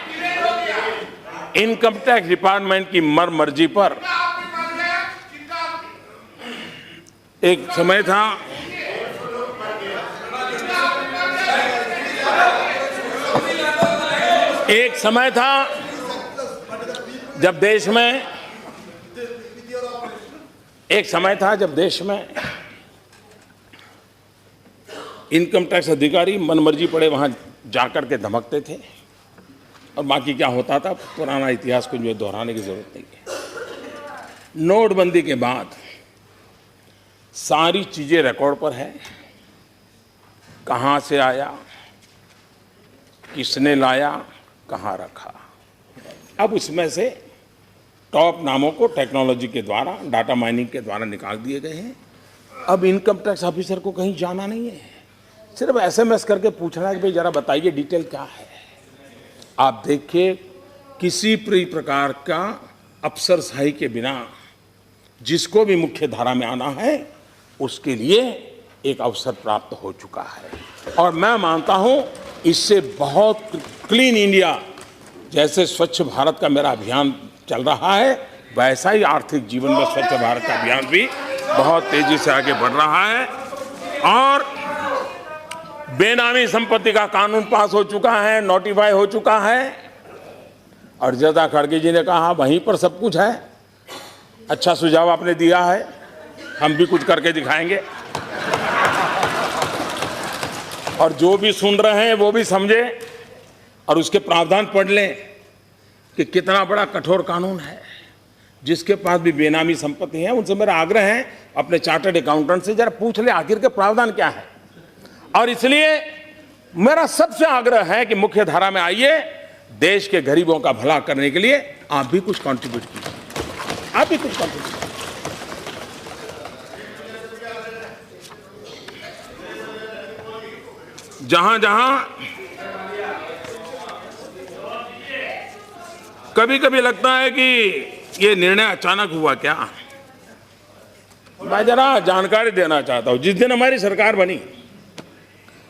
इनकम टैक्स डिपार्टमेंट की मर्जी पर, एक समय था जब देश में इनकम टैक्स अधिकारी मनमर्जी पड़े वहां जाकर के धमकते थे। और बाकी क्या होता था, पुराना इतिहास को जो दोहराने की जरूरत नहीं है। नोटबंदी के बाद सारी चीजें रिकॉर्ड पर है, कहां से आया, किसने लाया, कहाँ रखा। अब उसमें से टॉप नामों को टेक्नोलॉजी के द्वारा, डाटा माइनिंग के द्वारा निकाल दिए गए हैं। अब इनकम टैक्स ऑफिसर को कहीं जाना नहीं है, सिर्फ SMS करके पूछना है कि भाई जरा बताइए डिटेल क्या है। आप देखिए, किसी भी प्रकार का अफसरशाही के बिना जिसको भी मुख्य धारा में आना है उसके लिए एक अवसर प्राप्त हो चुका है। और मैं मानता हूं इससे बहुत क्लीन इंडिया, जैसे स्वच्छ भारत का मेरा अभियान चल रहा है, वैसा ही आर्थिक जीवन में स्वच्छ भारत का अभियान भी बहुत तेजी से आगे बढ़ रहा है। और बेनामी संपत्ति का कानून पास हो चुका है, नोटिफाई हो चुका है। और जदा खड़गे जी ने कहा वहीं पर सब कुछ है। अच्छा सुझाव आपने दिया है, हम भी कुछ करके दिखाएंगे। और जो भी सुन रहे हैं वो भी समझे और उसके प्रावधान पढ़ लें कि कितना बड़ा कठोर कानून है। जिसके पास भी बेनामी संपत्ति है उनसे मेरा आग्रह है, अपने चार्टर्ड अकाउंटेंट से जरा पूछ ले आखिर के प्रावधान क्या है। और इसलिए मेरा सबसे आग्रह है कि मुख्य धारा में आइए, देश के गरीबों का भला करने के लिए आप भी कुछ कंट्रीब्यूट कीजिए, आप भी कुछ कंट्रीब्यूट। जहां जहां कभी कभी लगता है कि ये निर्णय अचानक हुआ क्या, मैं जरा जानकारी देना चाहता हूं। जिस दिन हमारी सरकार बनी,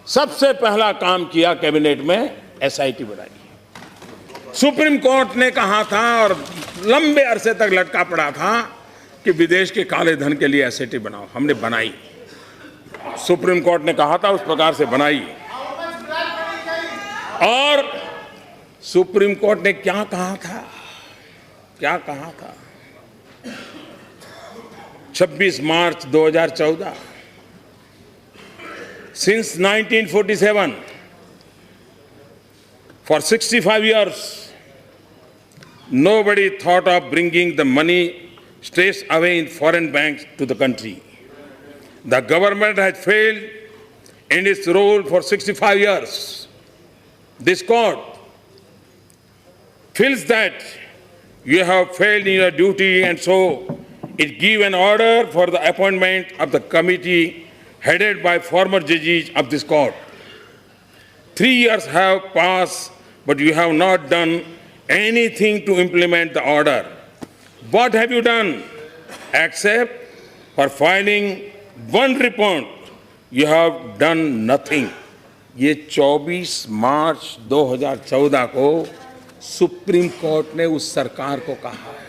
सबसे पहला काम किया कैबिनेट में SIT बनाई। सुप्रीम कोर्ट ने कहा था और लंबे अरसे तक लटका पड़ा था कि विदेश के काले धन के लिए SIT बनाओ, हमने बनाई। सुप्रीम कोर्ट ने कहा था उस प्रकार से बनाई। और सुप्रीम कोर्ट ने क्या कहा था, क्या कहा था? 26 मार्च 2014, since 1947 for 65 years nobody thought of bringing the money stays away in foreign banks to the country. The government has failed in its role for 65 years. This court feels that you have failed in your duty, and so it gives an order for the appointment of the committee headed by former judges of this court. 3 years have passed, but you have not done anything to implement the order. What have you done? Except for filing one report, you have done nothing. ये 24 मार्च 2014 को supreme court ने उस सरकार को कहा है।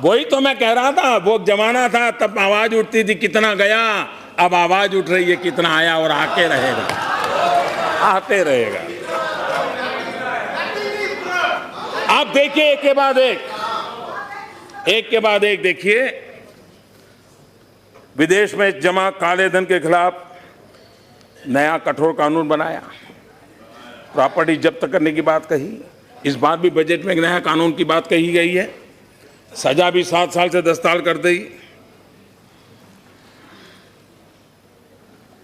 वही तो मैं कह रहा था, वो जमाना था तब आवाज उठती थी कितना गया, अब आवाज उठ रही है कितना आया और आके रहेगा, आते रहेगा। आप देखिए एक के बाद एक देखिए, विदेश में जमा काले धन के खिलाफ नया कठोर कानून बनाया, प्रॉपर्टी जब्त करने की बात कही। इस बार भी बजट में एक नया कानून की बात कही गई है, सजा भी 7 साल से 10 साल कर दी।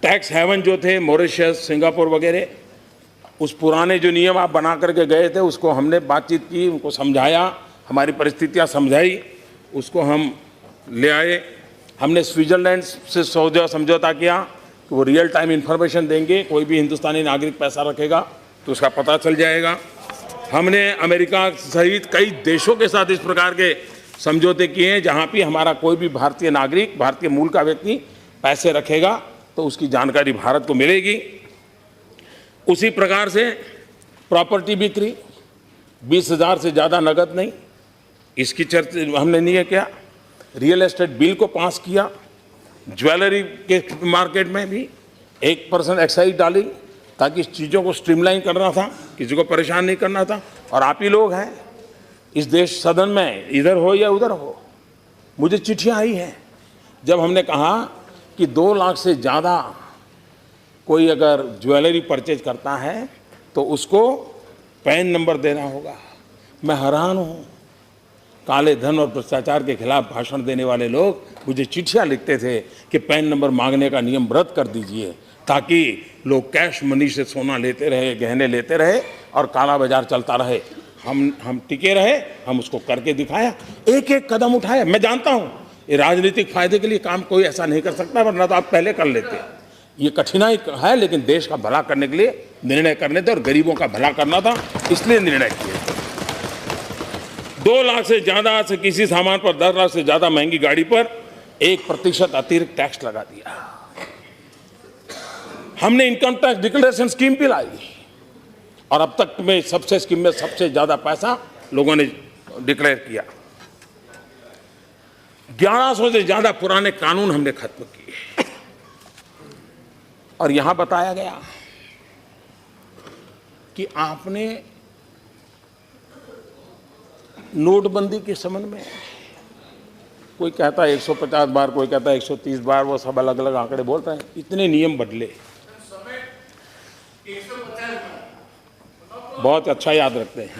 टैक्स हेवन जो थे मॉरिशस, सिंगापुर वगैरह, उस पुराने जो नियम आप बना करके गए थे उसको हमने बातचीत की, उनको समझाया, हमारी परिस्थितियां समझाई, उसको हम ले आए। हमने स्विट्जरलैंड से समझौता किया कि वो रियल टाइम इंफॉर्मेशन देंगे, कोई भी हिंदुस्तानी नागरिक पैसा रखेगा तो उसका पता चल जाएगा। हमने अमेरिका सहित कई देशों के साथ इस प्रकार के समझौते किए हैं, जहाँ भी हमारा कोई भी भारतीय नागरिक, भारतीय मूल का व्यक्ति पैसे रखेगा तो उसकी जानकारी भारत को मिलेगी। उसी प्रकार से प्रॉपर्टी बिक्री 20,000 से ज़्यादा नगद नहीं, इसकी चर्चा हमने नहीं किया। रियल एस्टेट बिल को पास किया, ज्वेलरी के मार्केट में भी 1% एक्साइज डाली ताकि इस चीज़ों को स्ट्रीमलाइन करना था, किसी को परेशान नहीं करना था। और आप ही लोग हैं इस देश सदन में, इधर हो या उधर हो, मुझे चिट्ठियाँ आई हैं जब हमने कहा कि 2 लाख से ज़्यादा कोई अगर ज्वेलरी परचेज करता है तो उसको पैन नंबर देना होगा। मैं हैरान हूँ, काले धन और भ्रष्टाचार के खिलाफ भाषण देने वाले लोग मुझे चिट्ठियां लिखते थे कि पैन नंबर मांगने का नियम रद्द कर दीजिए, ताकि लोग कैश मनी से सोना लेते रहे, गहने लेते रहे और काला बाजार चलता रहे। हम टिके रहे, हम उसको करके दिखाया, एक एक कदम उठाया। मैं जानता हूं ये राजनीतिक फायदे के लिए काम कोई ऐसा नहीं कर सकता, वरना तो आप पहले कर लेते। ये कठिनाई है, लेकिन देश का भला करने के लिए निर्णय करने थे और गरीबों का भला करना था, इसलिए निर्णय किए। 2 लाख से ज्यादा से किसी सामान पर 10 लाख से ज्यादा महंगी गाड़ी पर 1% अतिरिक्त टैक्स लगा दिया। हमने इनकम टैक्स डिक्लेरेशन स्कीम भी लाई और अब तक में सबसे स्कीम में सबसे ज्यादा पैसा लोगों ने डिक्लेयर किया। 1100 से ज्यादा पुराने कानून हमने खत्म किए और यहां बताया गया कि आपने नोटबंदी के संबंध में, कोई कहता है 150 बार, कोई कहता है 130 बार, वो सब अलग अलग आंकड़े बोल रहे हैं। इतने नियम बदले, बहुत अच्छा याद रखते हैं।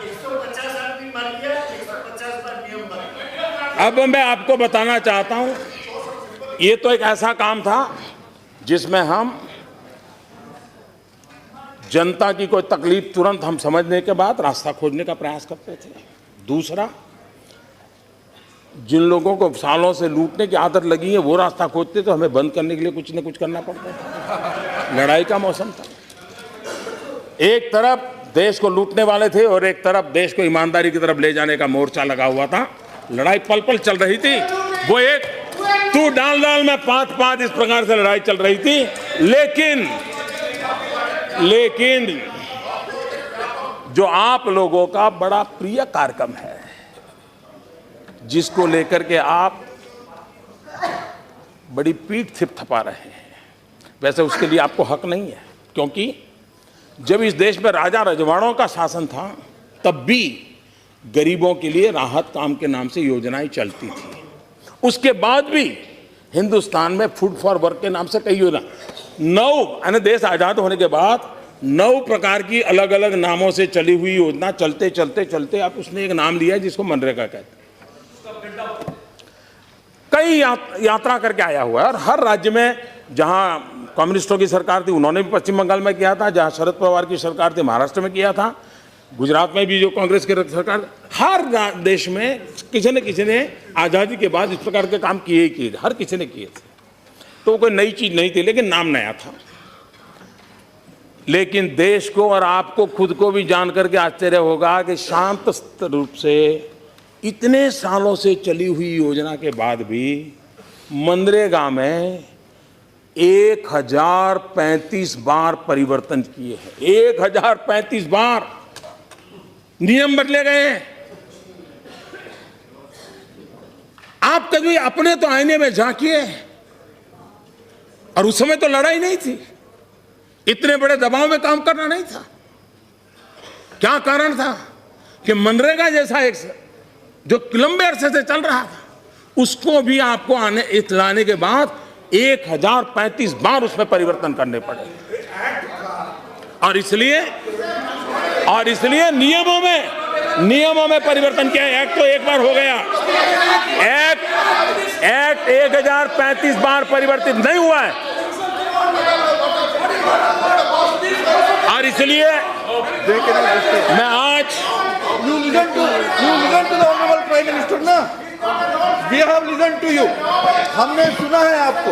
150 आदमी मर गया, 150 बार नियम बन गया। अब मैं आपको बताना चाहता हूं, ये तो एक ऐसा काम था जिसमें हम जनता की कोई तकलीफ तुरंत हम समझने के बाद रास्ता खोजने का प्रयास करते थे। दूसरा, जिन लोगों को सालों से लूटने की आदत लगी है वो रास्ता खोजते, तो हमें बंद करने के लिए कुछ न कुछ करना पड़ता था। लड़ाई का मौसम था, एक तरफ देश को लूटने वाले थे और एक तरफ देश को ईमानदारी की तरफ ले जाने का मोर्चा लगा हुआ था। लड़ाई पल पल चल रही थी, वो एक तू डाल डाल में 5-5 इस प्रकार से लड़ाई चल रही थी। लेकिन जो आप लोगों का बड़ा प्रिय कार्यक्रम है, जिसको लेकर के आप बड़ी पीठ थपथपा रहे हैं, वैसे उसके लिए आपको हक नहीं है, क्योंकि जब इस देश में राजा रजवाड़ों का शासन था तब भी गरीबों के लिए राहत काम के नाम से योजनाएं चलती थी। उसके बाद भी हिंदुस्तान में फूड फॉर वर्क के नाम से कई योजना, 9 देश आजाद होने के बाद 9 प्रकार की अलग अलग नामों से चली हुई योजना चलते चलते चलते अब उसने एक नाम लिया जिसको मनरेगा कहते हैं। कई यात्रा करके आया हुआ है और हर राज्य में, जहां कम्युनिस्टों की सरकार थी उन्होंने भी पश्चिम बंगाल में किया था, जहां शरद पवार की सरकार थी महाराष्ट्र में किया था, गुजरात में भी जो कांग्रेस की सरकार, हर देश में किसी ने आज़ादी के बाद इस प्रकार के काम किए ही किए, हर किसी ने किए थे। तो कोई नई चीज नहीं थी, लेकिन नाम नया था। लेकिन देश को और आपको खुद को भी जान करके आश्चर्य होगा कि शांत रूप से इतने सालों से चली हुई योजना के बाद भी मनरेगा में 1035 बार परिवर्तन किए हैं। 1035 बार नियम बदले गए हैं। आप कभी अपने तो आईने में झांकिए, और उस समय तो लड़ाई नहीं थी, इतने बड़े दबाव में काम करना नहीं था। क्या कारण था कि मनरेगा जैसा एक जो लंबे अरसे से चल रहा था, उसको भी आपको लाने के बाद 1035 बार उसमें परिवर्तन करने पड़े। और इसलिए नियमों में परिवर्तन किया। एक्ट तो एक बार हो गया, एक्ट 1035 बार परिवर्तित नहीं हुआ है। और इसलिए मैं आज You listen to the honorable Prime Minister ना? We have listened to you. हमने सुना है आपको,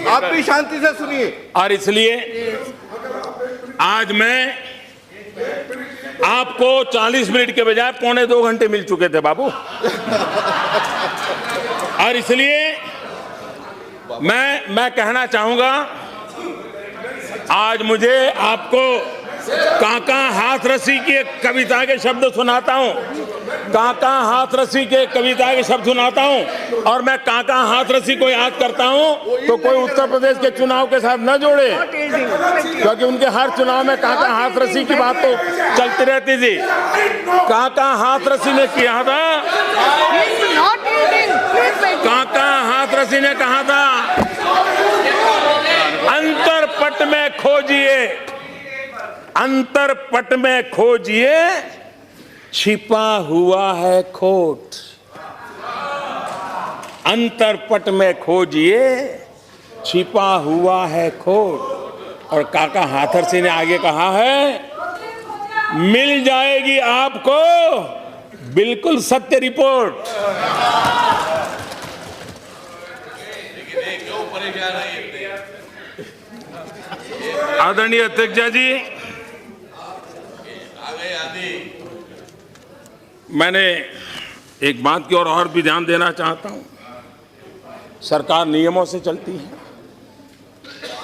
आप भी शांति से सुनिए। और इसलिए आज मैं आपको 40 मिनट के बजाय 1.25 घंटे मिल चुके थे बाबू। और इसलिए मैं कहना चाहूंगा, आज मुझे आपको काका हाथरसी की एक कविता के शब्द सुनाता हूं। काका हाथरसी के कविता के शब्द सुनाता हूं, और मैं काका हाथरसी को याद करता हूं तो कोई उत्तर प्रदेश के चुनाव के साथ न जोड़े, क्योंकि उनके हर चुनाव में काका हाथरसी की बात तो चलती रहती थी। काका हाथरसी ने किया था, काका हाथरसी ने कहा था, अंतरपट में खोजिए छिपा हुआ है खोट, अंतरपट में खोजिए छिपा हुआ है खोट। और काका हाथरसी ने आगे कहा है, मिल जाएगी आपको बिल्कुल सत्य रिपोर्ट। आदरणीय अध्यक्ष जी, मैंने एक बात की ओर और भी ध्यान देना चाहता हूं। सरकार नियमों से चलती है,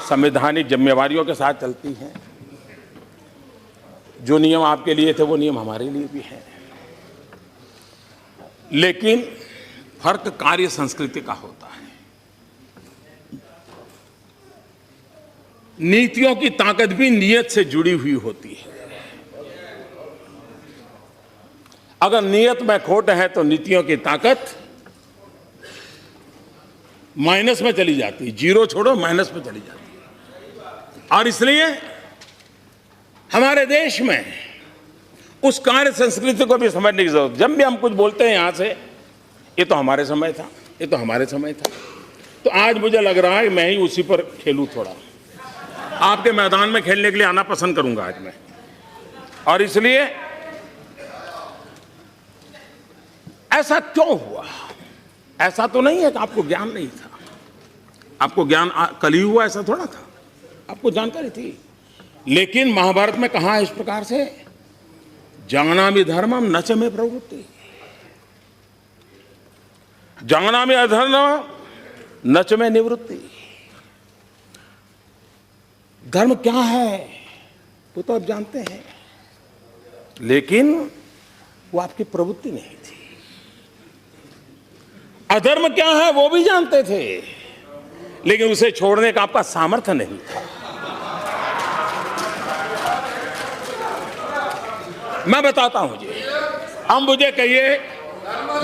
संवैधानिक जिम्मेवारियों के साथ चलती है। जो नियम आपके लिए थे वो नियम हमारे लिए भी हैं, लेकिन फर्क कार्य संस्कृति का होता है। नीतियों की ताकत भी नियत से जुड़ी हुई होती है। अगर नियत में खोट है तो नीतियों की ताकत माइनस में चली जाती है, जीरो छोड़ो माइनस में चली जाती है। और इसलिए हमारे देश में उस कार्य संस्कृति को भी समझने की जरूरत। जब भी हम कुछ बोलते हैं यहां से, ये तो हमारे समय था, ये तो हमारे समय था, तो आज मुझे लग रहा है कि मैं ही उसी पर खेलूं। थोड़ा आपके मैदान में खेलने के लिए आना पसंद करूंगा आज मैं। और इसलिए ऐसा क्यों हुआ? ऐसा तो नहीं है कि आपको ज्ञान नहीं था, आपको ज्ञान कल ही हुआ, ऐसा थोड़ा था, आपको जानकारी थी। लेकिन महाभारत में कहा है इस प्रकार से, जानामि धर्मम न च मे प्रवृत्ति, जानामि अधर्मम न च मे निवृत्ति। धर्म क्या है वो तो आप जानते हैं, लेकिन वो आपकी प्रवृत्ति नहीं थी। अधर्म क्या है वो भी जानते थे, लेकिन उसे छोड़ने का आपका सामर्थ्य नहीं था। मैं बताता हूं जी, अब मुझे कहिए,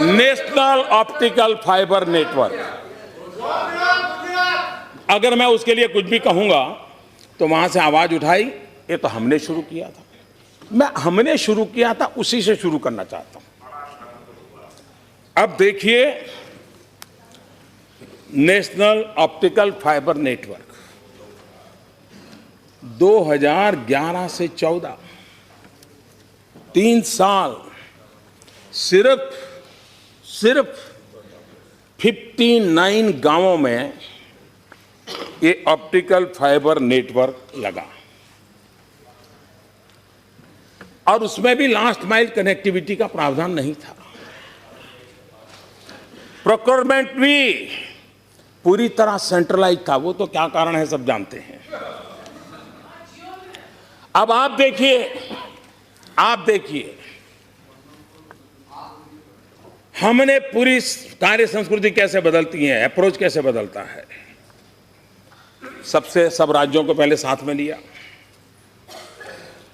नेशनल ऑप्टिकल फाइबर नेटवर्क, अगर मैं उसके लिए कुछ भी कहूंगा तो वहां से आवाज उठाई, ये तो हमने शुरू किया था। मैं हमने शुरू किया था उसी से शुरू करना चाहता हूं। अब देखिए, नेशनल ऑप्टिकल फाइबर नेटवर्क 2011 से 14 3 साल सिर्फ 59 गांवों में ये ऑप्टिकल फाइबर नेटवर्क लगा, और उसमें भी लास्ट माइल कनेक्टिविटी का प्रावधान नहीं था। प्रोक्योरमेंट भी पूरी तरह सेंट्रलाइज था। वो तो क्या कारण है सब जानते हैं। अब आप देखिए, हमने पूरी कार्य संस्कृति कैसे बदलती है, अप्रोच कैसे बदलता है। सब राज्यों को पहले साथ में लिया।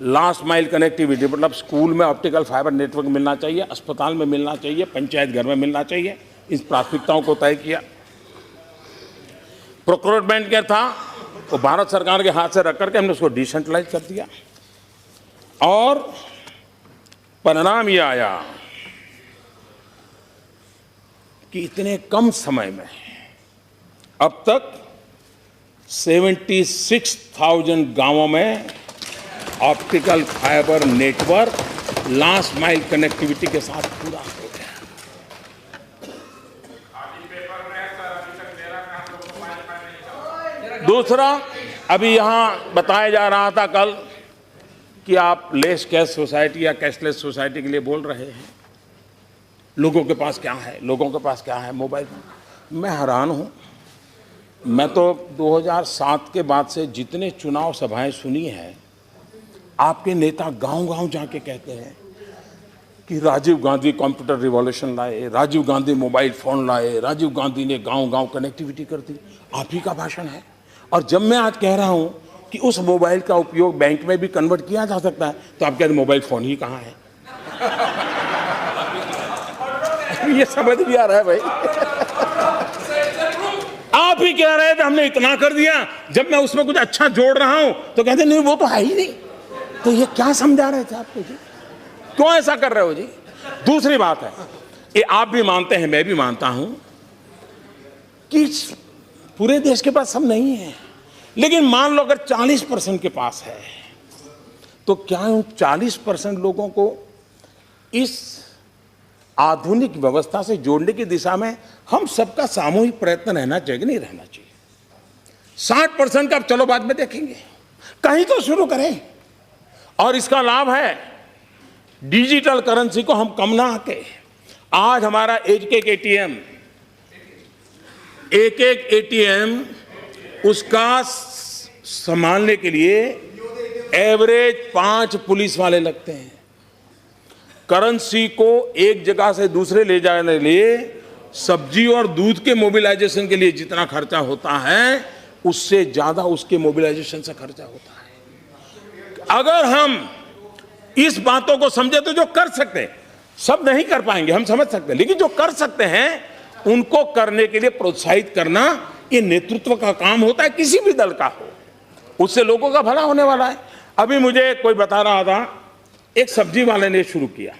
लास्ट माइल कनेक्टिविटी मतलब स्कूल में ऑप्टिकल फाइबर नेटवर्क मिलना चाहिए, अस्पताल में मिलना चाहिए, पंचायत घर में मिलना चाहिए, इस प्राथमिकताओं को तय किया। प्रोक्योरमेंट क्या था, वो भारत सरकार के हाथ से रख करके हमने उसको डिसेंट्रलाइज कर दिया, और परिणाम ये आया कि इतने कम समय में अब तक 76,000 गांवों में optical fibre network last mile connectivity के साथ पूरा हो गया। दूसरा, अभी यहां बताया जा रहा था कल कि आप लेस कैश सोसाइटी या कैशलेस सोसाइटी के लिए बोल रहे हैं। लोगों के पास क्या है, लोगों के पास क्या है, मोबाइल फोन। मैं हैरान हूं। मैं तो 2007 के बाद से जितने चुनाव सभाएं सुनी हैं, आपके नेता गांव-गांव जाके कहते हैं कि राजीव गांधी कंप्यूटर रिवॉल्यूशन लाए, राजीव गांधी मोबाइल फोन लाए, राजीव गांधी ने गांव-गांव कनेक्टिविटी कर दी। आप ही का भाषण है। और जब मैं आज कह रहा हूं कि उस मोबाइल का उपयोग बैंक में भी कन्वर्ट किया जा सकता है, तो आप कहते हैं मोबाइल फोन ही कहां है। ये समझ भी आ रहा है भाई। आप ही कह रहे थे हमने इतना कर दिया, जब मैं उसमें कुछ अच्छा जोड़ रहा हूं तो कहते नहीं वो तो है ही नहीं। तो ये क्या समझा रहे थे आपको जी? क्यों ऐसा कर रहे हो जी? दूसरी बात है, ये आप भी मानते हैं, मैं भी मानता हूं कि पूरे देश के पास सब नहीं है, लेकिन मान लो अगर 40% के पास है, तो क्या उन 40% लोगों को इस आधुनिक व्यवस्था से जोड़ने की दिशा में हम सबका सामूहिक प्रयत्न रहना चाहिए कि नहीं रहना चाहिए? 60% का अब चलो बाद में देखेंगे, कहीं तो शुरू करें। और इसका लाभ है डिजिटल करेंसी को हम कम ना आके, आज हमारा एक एक एटीएम उसका संभालने के लिए एवरेज 5 पुलिस वाले लगते हैं। करेंसी को एक जगह से दूसरे ले जाने के लिए सब्जी और दूध के मोबिलाइजेशन के लिए जितना खर्चा होता है, उससे ज्यादा उसके मोबिलाइजेशन से खर्चा होता है। अगर हम इस बातों को समझे तो जो कर सकते हैं, सब नहीं कर पाएंगे हम समझ सकते हैं, लेकिन जो कर सकते हैं उनको करने के लिए प्रोत्साहित करना, ये नेतृत्व का काम होता है, किसी भी दल का हो। उससे लोगों का भला होने वाला है। अभी मुझे कोई बता रहा था, एक सब्जी वाले ने शुरू किया,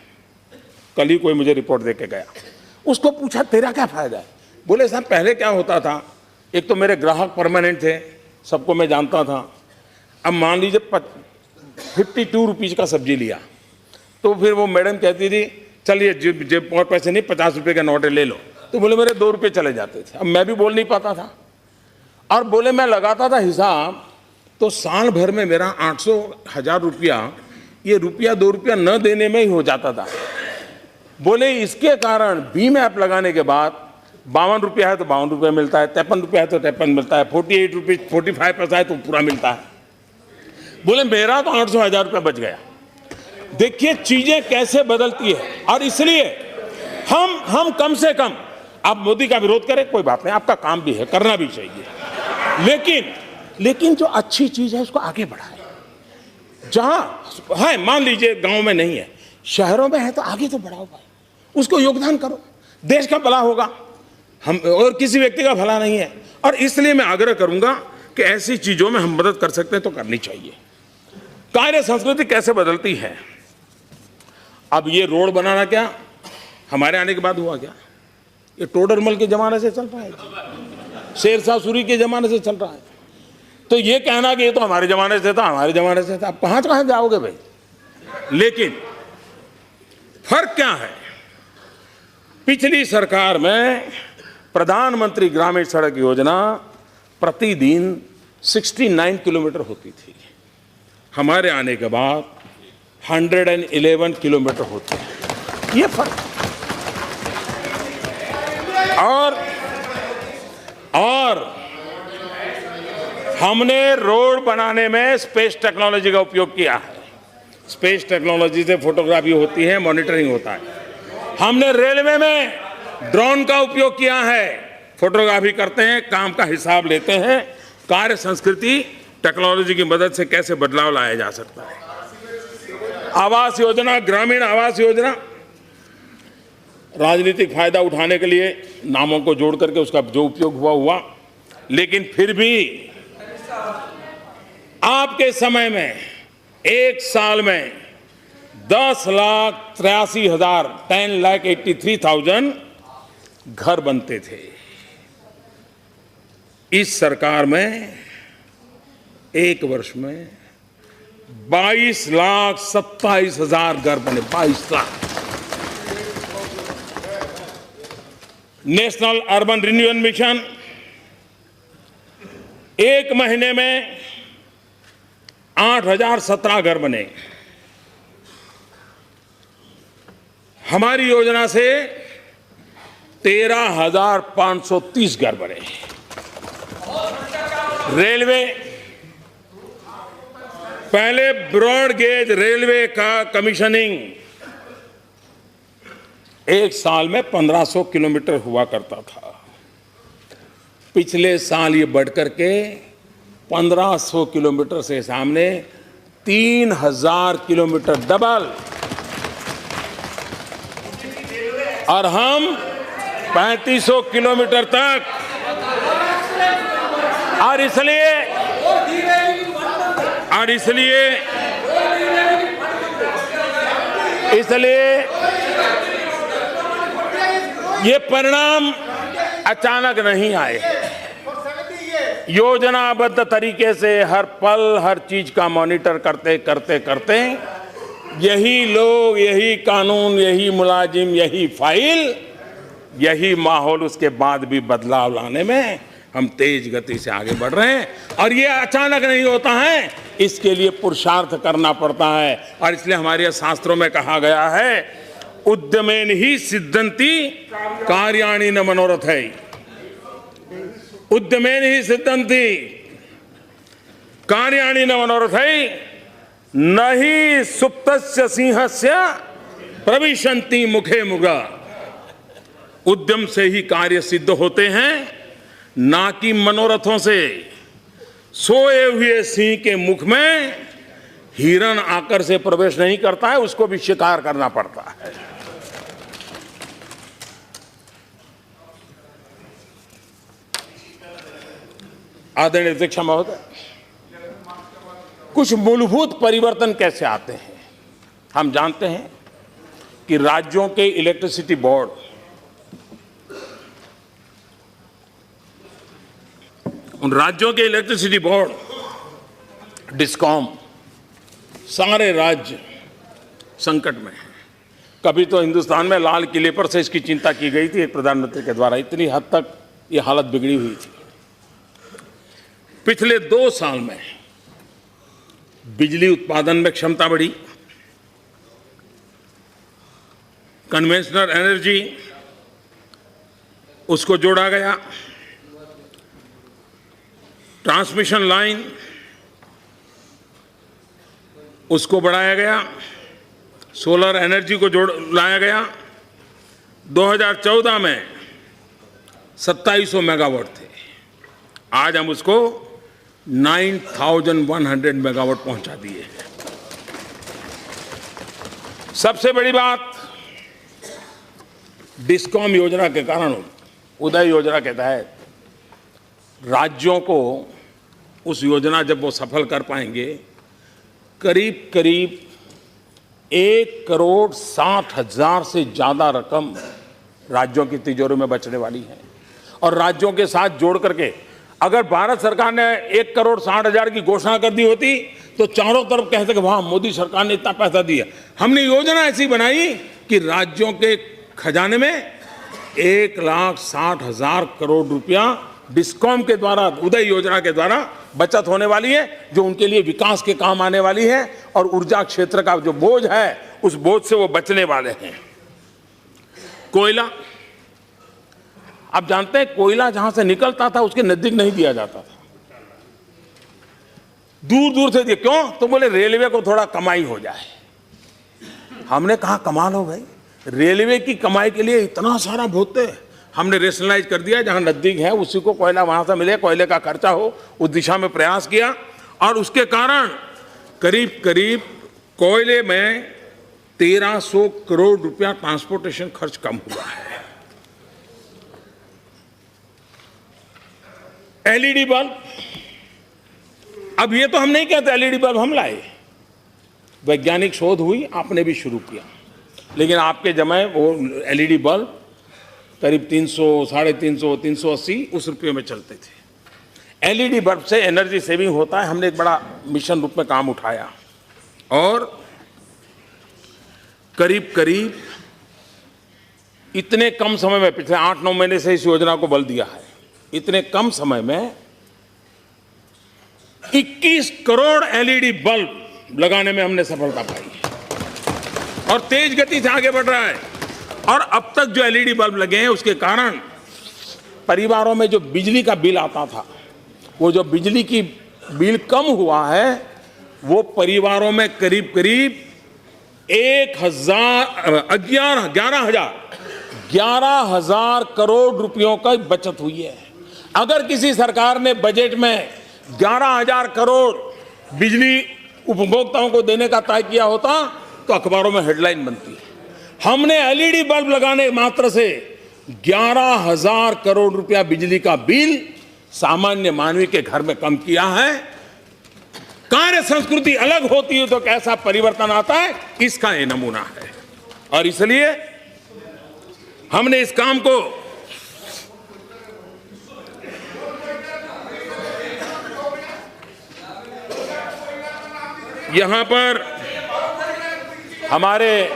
कल ही कोई मुझे रिपोर्ट दे के गया। उसको पूछा तेरा क्या फायदा है? बोले साहब पहले क्या होता था, एक तो मेरे ग्राहक परमानेंट थे, सबको मैं जानता था। अब मान लीजिए 52 रुपीज़ का सब्जी लिया, तो फिर वो मैडम कहती थी चलिए जेब और पैसे नहीं, 50 रुपये का नोट ले लो, तो बोले मेरे 2 रुपये चले जाते थे। अब मैं भी बोल नहीं पाता था, और बोले मैं लगाता था हिसाब, तो साल भर में मेरा 800-1000 रुपया, ये रुपया 2 रुपया न देने में ही हो जाता था। बोले इसके कारण भीम ऐप लगाने के बाद 52 रुपया है तो 52 रुपया मिलता है, 53 रुपया है तो 53 मिलता है, 48 रुपीज 45 पैसा है तो पूरा मिलता है। बोले मेरा तो 800-1000 रुपया बच गया। देखिए चीजें कैसे बदलती है। और इसलिए हम कम से कम, आप मोदी का विरोध करें कोई बात नहीं, आपका काम भी है, करना भी चाहिए, लेकिन जो अच्छी चीज है उसको आगे बढ़ाएं। जहां है मान लीजिए गांव में नहीं है, शहरों में है, तो आगे तो बढ़ाओ भाई, उसको योगदान करो, देश का भला होगा, हम और किसी व्यक्ति का भला नहीं है। और इसलिए मैं आग्रह करूंगा कि ऐसी चीजों में हम मदद कर सकते हैं तो करनी चाहिए। कार्य संस्कृति कैसे बदलती है? अब ये रोड बनाना क्या हमारे आने के बाद हुआ क्या? ये टोडरमल के जमाने से चल रहा है, शेरशाह सूरी के जमाने से चल रहा है। तो ये कहना कि ये तो हमारे जमाने से था, हमारे जमाने से था, अब कहां जाओगे भाई? लेकिन फर्क क्या है? पिछली सरकार में प्रधानमंत्री ग्रामीण सड़क योजना प्रतिदिन 69 किलोमीटर होती थी, हमारे आने के बाद 111 किलोमीटर होती है। ये फर्क। और हमने रोड बनाने में स्पेस टेक्नोलॉजी का उपयोग किया है। स्पेस टेक्नोलॉजी से फोटोग्राफी होती है, मॉनिटरिंग होता है। हमने रेलवे में ड्रोन का उपयोग किया है, फोटोग्राफी करते हैं, काम का हिसाब लेते हैं। कार्य संस्कृति टेक्नोलॉजी की मदद से कैसे बदलाव लाया जा सकता है। आवास योजना, ग्रामीण आवास योजना, राजनीतिक फायदा उठाने के लिए नामों को जोड़ करके उसका जो उपयोग हुआ, लेकिन फिर भी आपके समय में एक साल में 10,83,000 घर बनते थे। इस सरकार में एक वर्ष में 22,27,000 घर बने। 22 lakh. National urban renewal mission एक महीने में 8,017 घर बने। हमारी योजना से 13,530 घर बने। रेलवे, पहले ब्रॉड गेज रेलवे का कमीशनिंग एक साल में 1500 किलोमीटर हुआ करता था। पिछले साल ये बढ़कर के 1500 किलोमीटर से सामने 3,000 किलोमीटर, डबल। और हम 3500 किलोमीटर तक। और इसलिए ये परिणाम अचानक नहीं आए। योजनाबद्ध तरीके से हर पल हर चीज का मॉनिटर करते करते करते यही लोग, यही कानून, यही मुलाजिम, यही फाइल, यही माहौल, उसके बाद भी बदलाव लाने में हम तेज गति से आगे बढ़ रहे हैं। और ये अचानक नहीं होता है, इसके लिए पुरुषार्थ करना पड़ता है। और इसलिए हमारे शास्त्रों में कहा गया है, उद्यमेन ही सिद्धंति कार्याणि न मनोरथै। उद्यमेन ही सिद्धंति कार्याणि न मनोरथै न ही सुप्तस्य सिंहस्य प्रविशन्ति मुखे मुगा। उद्यम से ही कार्य सिद्ध होते हैं, ना कि मनोरथों से। सोए हुए सिंह के मुख में हिरण आकर से प्रवेश नहीं करता है, उसको भी शिकार करना पड़ता है। आदरणीय अध्यक्ष महोदय, कुछ मूलभूत परिवर्तन कैसे आते हैं? हम जानते हैं कि राज्यों के इलेक्ट्रिसिटी बोर्ड, उन राज्यों के इलेक्ट्रिसिटी बोर्ड डिस्कॉम, सारे राज्य संकट में हैं। कभी तो हिंदुस्तान में लाल किले पर से इसकी चिंता की गई थी एक प्रधानमंत्री के द्वारा, इतनी हद तक ये हालत बिगड़ी हुई थी। पिछले 2 साल में बिजली उत्पादन में क्षमता बढ़ी, कन्वेंशनल एनर्जी उसको जोड़ा गया, ट्रांसमिशन लाइन उसको बढ़ाया गया, सोलर एनर्जी को जोड़ लाया गया। 2014 में 2700 मेगावाट थे, आज हम उसको 9100 मेगावाट पहुंचा दिए हैं। सबसे बड़ी बात, डिस्कॉम योजना के कारण, उदय योजना के तहत राज्यों को उस योजना जब वो सफल कर पाएंगे, करीब करीब 1,60,00,000 से ज़्यादा रकम राज्यों की तिजोरी में बचने वाली है। और राज्यों के साथ जोड़ करके अगर भारत सरकार ने 1,60,00,000 की घोषणा कर दी होती तो चारों तरफ कहते कि वाह, मोदी सरकार ने इतना पैसा दिया। हमने योजना ऐसी बनाई कि राज्यों के खजाने में 1,60,000 करोड़ रुपया डिस्कॉम के द्वारा, उदय योजना के द्वारा बचत होने वाली है, जो उनके लिए विकास के काम आने वाली है। और ऊर्जा क्षेत्र का जो बोझ है, उस बोझ से वो बचने वाले हैं। कोयला, आप जानते हैं कोयला जहां से निकलता था उसके नजदीक नहीं दिया जाता था, दूर दूर से दिया। क्यों? तो बोले रेलवे को थोड़ा कमाई हो जाए। हमने कहा कमाल हो भाई, रेलवे की कमाई के लिए इतना सारा भोगते। हमने रेशनलाइज कर दिया, जहां नजदीक है उसी को कोयला वहां से मिले, कोयले का खर्चा हो, उस दिशा में प्रयास किया। और उसके कारण करीब करीब कोयले में 1300 करोड़ रुपया ट्रांसपोर्टेशन खर्च कम हुआ है। एलईडी बल्ब, अब ये तो हम नहीं कहते एलईडी बल्ब हम लाए, वैज्ञानिक शोध हुई, आपने भी शुरू किया। लेकिन आपके जमाने वो एलईडी बल्ब करीब 300, 350, 380 उस रुपये में चलते थे। एलईडी बल्ब से एनर्जी सेविंग होता है। हमने एक बड़ा मिशन रूप में काम उठाया और करीब करीब इतने कम समय में, पिछले 8-9 महीने से इस योजना को बल दिया है, इतने कम समय में 21 करोड़ एलईडी बल्ब लगाने में हमने सफलता पाई है और तेज गति से आगे बढ़ रहा है। और अब तक जो एलईडी बल्ब लगे हैं उसके कारण परिवारों में जो बिजली का बिल आता था, वो जो बिजली की बिल कम हुआ है, वो परिवारों में करीब करीब 11,000 करोड़ रुपयों का बचत हुई है। अगर किसी सरकार ने बजट में 11,000 करोड़ बिजली उपभोक्ताओं को देने का तय किया होता तो अखबारों में हेडलाइन बनती है। हमने एलईडी बल्ब लगाने मात्र से 11,000 करोड़ रुपया बिजली का बिल सामान्य मानवी के घर में कम किया है। कार्य संस्कृति अलग होती है तो कैसा परिवर्तन आता है, इसका ये नमूना है। और इसलिए हमने इस काम को यहां पर हमारे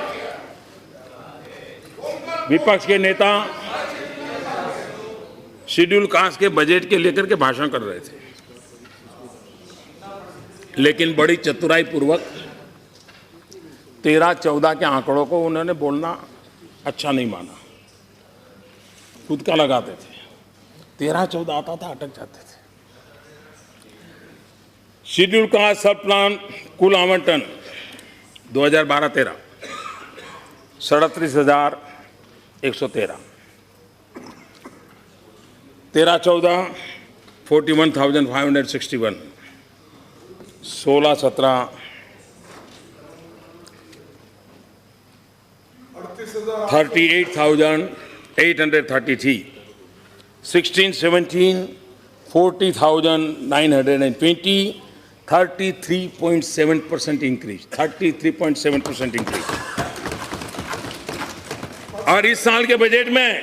विपक्ष के नेता शेड्यूल कास्ट के बजट के लेकर के भाषण कर रहे थे, लेकिन बड़ी चतुराई पूर्वक 13-14 के आंकड़ों को उन्होंने बोलना अच्छा नहीं माना, खुद का लगाते थे। 13-14 आता था, अटक जाते थे। शेड्यूल कास्ट सब प्लान कुल आवंटन 2012-13 37,113, 13-14 41,561, 16-17 38,833, 16-17 40,920, 33.7% increase, 33.7% increase। और इस साल के बजट में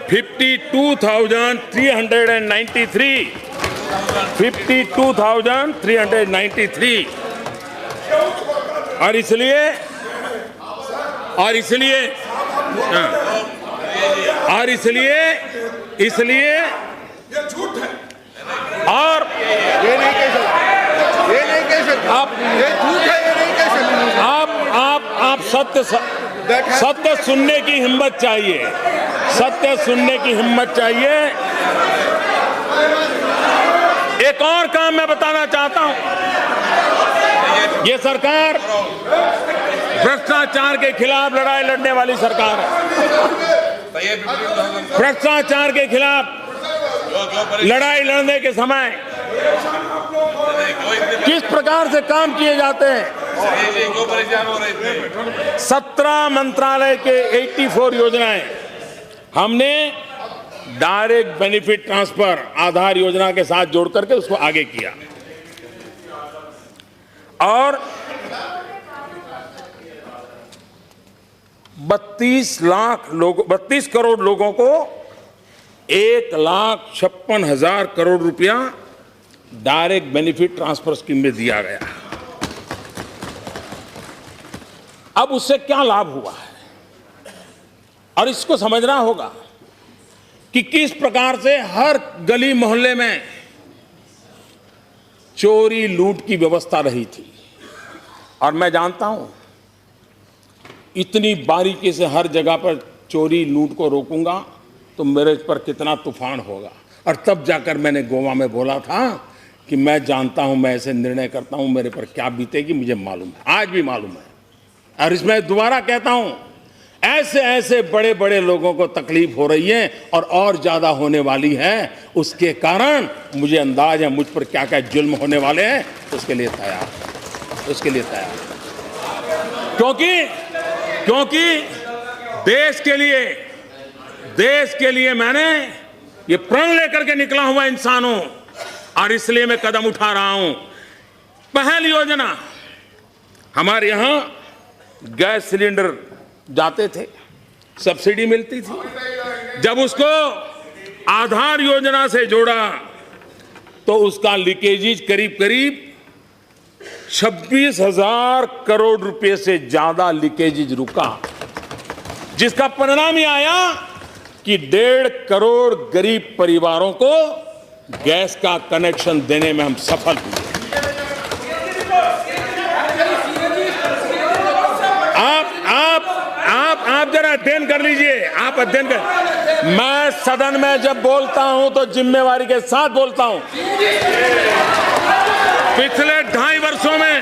52,393, 52,393। और इसलिए इसलिए ये झूठ है और ये नहीं कह सकते आप ये झूठ है, ये नहीं कह सकते आप सत्य सुनने की हिम्मत चाहिए, सत्य सुनने की हिम्मत चाहिए। एक और काम मैं बताना चाहता हूं, ये सरकार भ्रष्टाचार के खिलाफ लड़ाई लड़ने वाली सरकार है। भ्रष्टाचार के खिलाफ लड़ाई लड़ने के समय किस प्रकार से काम किए जाते हैं। 17 मंत्रालय के 84 योजनाएं हमने डायरेक्ट बेनिफिट ट्रांसफर आधार योजना के साथ जोड़ करके उसको आगे किया और 32 करोड़ लोगों को 1,56,000 करोड़ रुपया डायरेक्ट बेनिफिट ट्रांसफर स्कीम में दिया गया। अब उससे क्या लाभ हुआ है और इसको समझना होगा कि किस प्रकार से हर गली मोहल्ले में चोरी लूट की व्यवस्था रही थी। और मैं जानता हूं इतनी बारीकी से हर जगह पर चोरी लूट को रोकूंगा तो मेरे पर कितना तूफान होगा। और तब जाकर मैंने गोवा में बोला था कि मैं जानता हूं, मैं ऐसे निर्णय करता हूं, मेरे पर क्या बीतेगी मुझे मालूम है, आज भी मालूम है। और इसमें दोबारा कहता हूं, ऐसे ऐसे बड़े बड़े लोगों को तकलीफ हो रही है और ज्यादा होने वाली है। उसके कारण मुझे अंदाज है मुझ पर क्या क्या जुल्म होने वाले हैं, उसके लिए तैयार, उसके लिए तैयार। क्योंकि देश के लिए मैंने ये प्रण लेकर के निकला हुआ इंसान हूं और इसलिए मैं कदम उठा रहा हूं। पहली योजना, हमारे यहां गैस सिलेंडर जाते थे, सब्सिडी मिलती थी। जब उसको आधार योजना से जोड़ा तो उसका लीकेजेज करीब 26,000 करोड़ रुपए से ज्यादा लीकेजेज रुका, जिसका परिणाम यह आया कि 1.5 करोड़ गरीब परिवारों को गैस का कनेक्शन देने में हम सफल हुए। आप जरा अध्ययन कर लीजिए, आप अध्ययन कर। मैं सदन में जब बोलता हूं तो जिम्मेवारी के साथ बोलता हूं। पिछले 2.5 वर्षों में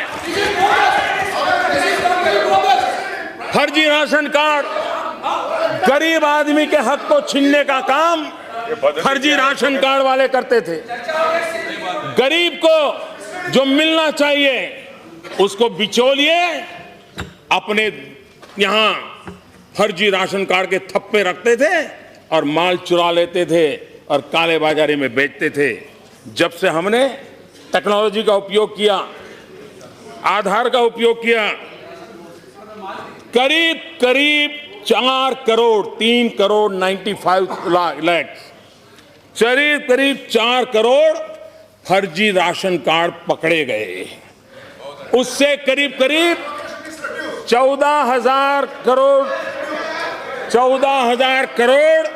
फर्जी राशन कार्ड, गरीब आदमी के हक को छीनने का काम फर्जी राशन कार्ड वाले करते थे। गरीब को जो मिलना चाहिए उसको बिचौलिए अपने यहां फर्जी राशन कार्ड के थप्पे रखते थे और माल चुरा लेते थे और काले बाजारी में बेचते थे। जब से हमने टेक्नोलॉजी का उपयोग किया, आधार का उपयोग किया, करीब करीब 4 करोड़ 3 करोड़ 95 लाख करीब 4 करोड़ फर्जी राशन कार्ड पकड़े गए। उससे करीब करीब 14,000 करोड़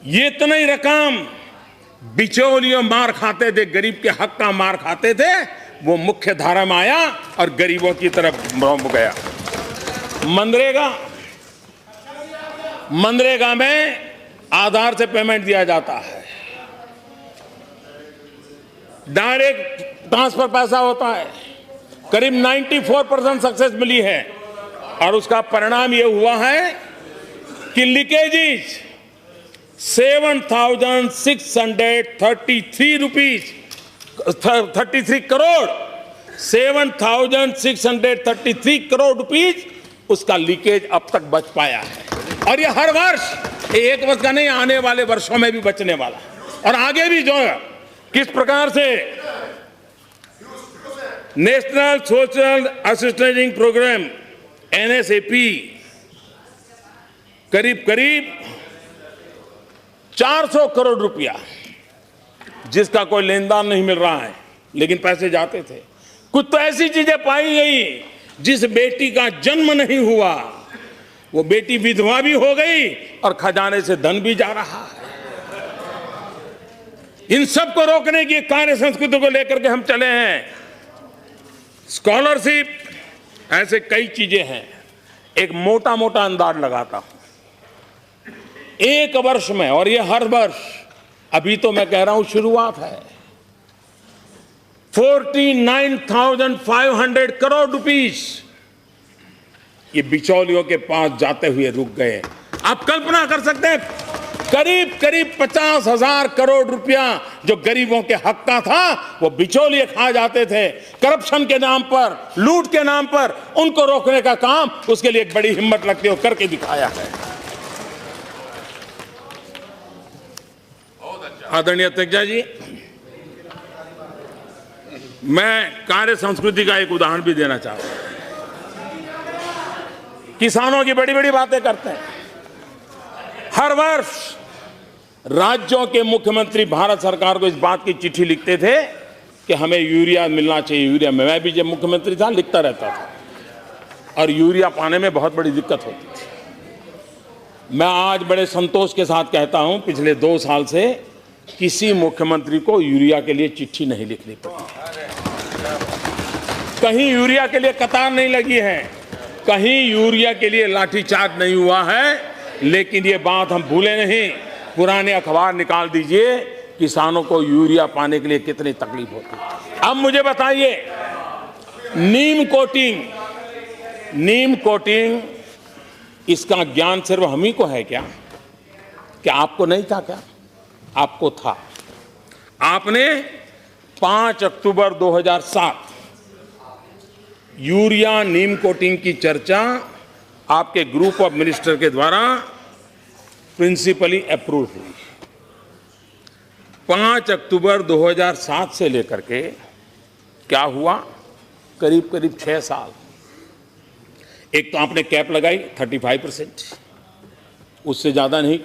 ये इतनी रकम बिचौलियों मार खाते थे, गरीब के हक का मार खाते थे, वो मुख्य धारा में आया और गरीबों की तरफ बढ़ गया। मनरेगा में आधार से पेमेंट दिया जाता है, डायरेक्ट ट्रांसफर पैसा होता है, करीब 94% सक्सेस मिली है और उसका परिणाम यह हुआ है कि leakages 7,633 rupees 33 crore 7,633 crore rupees उसका लीकेज अब तक बच पाया है। और ये हर वर्ष, एक वर्ष का नहीं, आने वाले वर्षों में भी बचने वाला और आगे भी जो है किस प्रकार से national social assistance programme NSAP करीब 400 करोड़ रुपया जिसका कोई लेनदान नहीं मिल रहा है लेकिन पैसे जाते थे। कुछ तो ऐसी चीजें पाई गई जिस बेटी का जन्म नहीं हुआ वो बेटी विधवा भी हो गई और खजाने से धन भी जा रहा है। इन सब को रोकने की कार्य संस्कृति को लेकर के हम चले हैं। स्कॉलरशिप, ऐसे कई चीजें हैं। एक मोटा मोटा अंदाज लगाता हूं, एक वर्ष में, और ये हर वर्ष, अभी तो मैं कह रहा हूं शुरुआत है, 49,500 करोड़ रुपीस ये बिचौलियों के पास जाते हुए रुक गए। आप कल्पना कर सकते हैं, करीब 50,000 करोड़ रुपया जो गरीबों के हक का था वो बिचौलिए खा जाते थे करप्शन के नाम पर, लूट के नाम पर। उनको रोकने का काम, उसके लिए एक बड़ी हिम्मत लगती है, करके दिखाया है। आदरणीय अध्यक्ष जी, मैं कार्य संस्कृति का एक उदाहरण भी देना चाहता हूं। किसानों की बड़ी बड़ी बातें करते हैं। हर वर्ष राज्यों के मुख्यमंत्री भारत सरकार को इस बात की चिट्ठी लिखते थे कि हमें यूरिया मिलना चाहिए, यूरिया। मैं भी जब मुख्यमंत्री था लिखता रहता था और यूरिया पाने में बहुत बड़ी दिक्कत होती थी। मैं आज बड़े संतोष के साथ कहता हूं, पिछले 2 साल से किसी मुख्यमंत्री को यूरिया के लिए चिट्ठी नहीं लिखनी पड़ी। कहीं यूरिया के लिए कतार नहीं लगी है, कहीं यूरिया के लिए लाठीचार्ज नहीं हुआ है। लेकिन ये बात हम भूले नहीं, पुराने अखबार निकाल दीजिए, किसानों को यूरिया पाने के लिए कितनी तकलीफ होती है। अब मुझे बताइए, नीम कोटिंग इसका ज्ञान सिर्फ हम ही को है क्या आपको नहीं था क्या? आपको था। आपने 5 अक्टूबर 2007 यूरिया नीम कोटिंग की चर्चा आपके ग्रुप ऑफ मिनिस्टर के द्वारा प्रिंसिपली अप्रूव हुई। 5 अक्टूबर 2007 से लेकर के क्या हुआ, करीब 6 साल। एक तो आपने कैप लगाई 35%, उससे ज़्यादा नहीं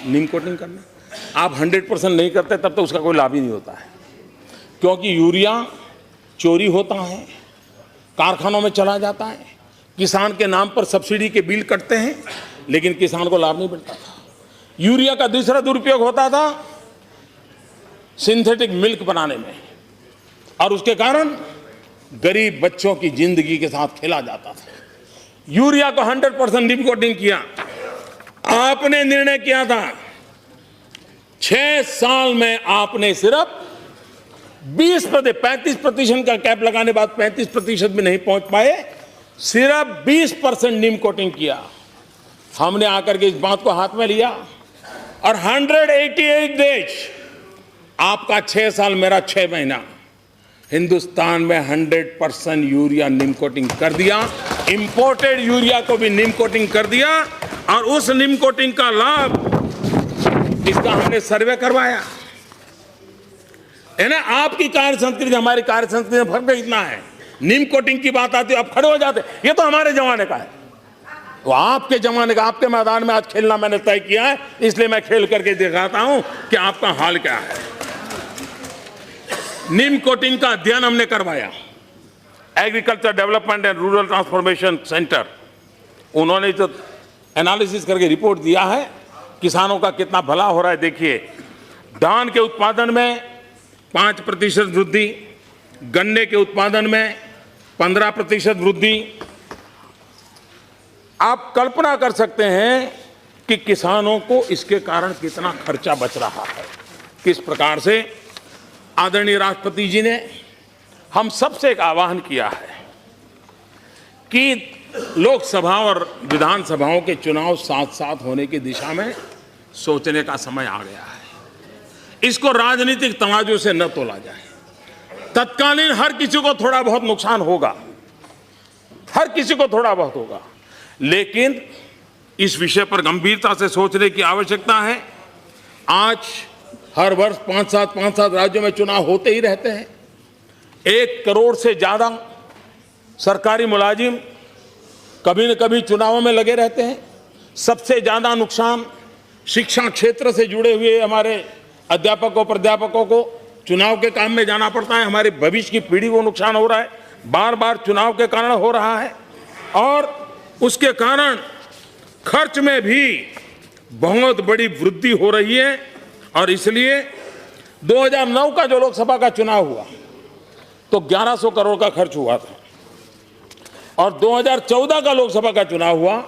नीम कोटिंग करना। आप 100% नहीं करते तब तो उसका कोई लाभ ही नहीं होता है, क्योंकि यूरिया चोरी होता है, कारखानों में चला जाता है, किसान के नाम पर सब्सिडी के बिल कटते हैं, लेकिन किसान को लाभ नहीं मिलता था। यूरिया का दूसरा दुरुपयोग होता था सिंथेटिक मिल्क बनाने में, और उसके कारण गरीब बच्चों की जिंदगी के साथ खेला जाता था। यूरिया को 100% नीम कोटिंग किया। आपने निर्णय किया था 6 साल में आपने सिर्फ 35% का कैप लगाने बाद 35% भी नहीं पहुंच पाए, सिर्फ 20% नीम कोटिंग किया। हमने आकर के इस बात को हाथ में लिया और 188 देश, आपका 6 साल मेरा 6 महीना, हिंदुस्तान में 100% यूरिया नीम कोटिंग कर दिया। इंपोर्टेड यूरिया को भी नीम कोटिंग कर दिया, और उस नीम कोटिंग का लाभ, इसका हमने सर्वे करवाया है ना। आपकी कार्य संस्कृति हमारी कार्य संस्कृति में फर्क इतना है, नीम कोटिंग की बात आती है आप खड़े हो जाते, ये तो हमारे जमाने का है। तो आपके जमाने का, आपके मैदान में आज खेलना मैंने तय किया है, इसलिए मैं खेल करके दिखाता हूं कि आपका हाल क्या है। नीम कोटिंग का अध्ययन हमने करवाया, agriculture development and rural transformation centre, उन्होंने जो एनालिसिस करके रिपोर्ट दिया है, किसानों का कितना भला हो रहा है। देखिए, धान के उत्पादन में 5% वृद्धि, गन्ने के उत्पादन में 15% वृद्धि। आप कल्पना कर सकते हैं कि किसानों को इसके कारण कितना खर्चा बच रहा है। किस प्रकार से आदरणीय राष्ट्रपति जी ने हम सबसे एक आह्वान किया है कि लोकसभा और विधानसभाओं के चुनाव साथ साथ होने की दिशा में सोचने का समय आ गया है। इसको राजनीतिक तराजू से न तोला जाए। तत्कालीन हर किसी को थोड़ा बहुत नुकसान होगा, हर किसी को थोड़ा बहुत होगा, लेकिन इस विषय पर गंभीरता से सोचने की आवश्यकता है। आज हर वर्ष 5-7 राज्यों में चुनाव होते ही रहते हैं। 1 करोड़ से ज्यादा सरकारी मुलाजिम कभी न कभी चुनावों में लगे रहते हैं। सबसे ज्यादा नुकसान शिक्षा क्षेत्र से जुड़े हुए हमारे अध्यापकों प्राध्यापकों को चुनाव के काम में जाना पड़ता है। हमारे भविष्य की पीढ़ी को नुकसान हो रहा है, बार बार चुनाव के कारण हो रहा है, और उसके कारण खर्च में भी बहुत बड़ी वृद्धि हो रही है। और इसलिए 2009 का जो लोकसभा का चुनाव हुआ तो 1100 करोड़ का खर्च हुआ था, और 2014 का लोकसभा का चुनाव हुआ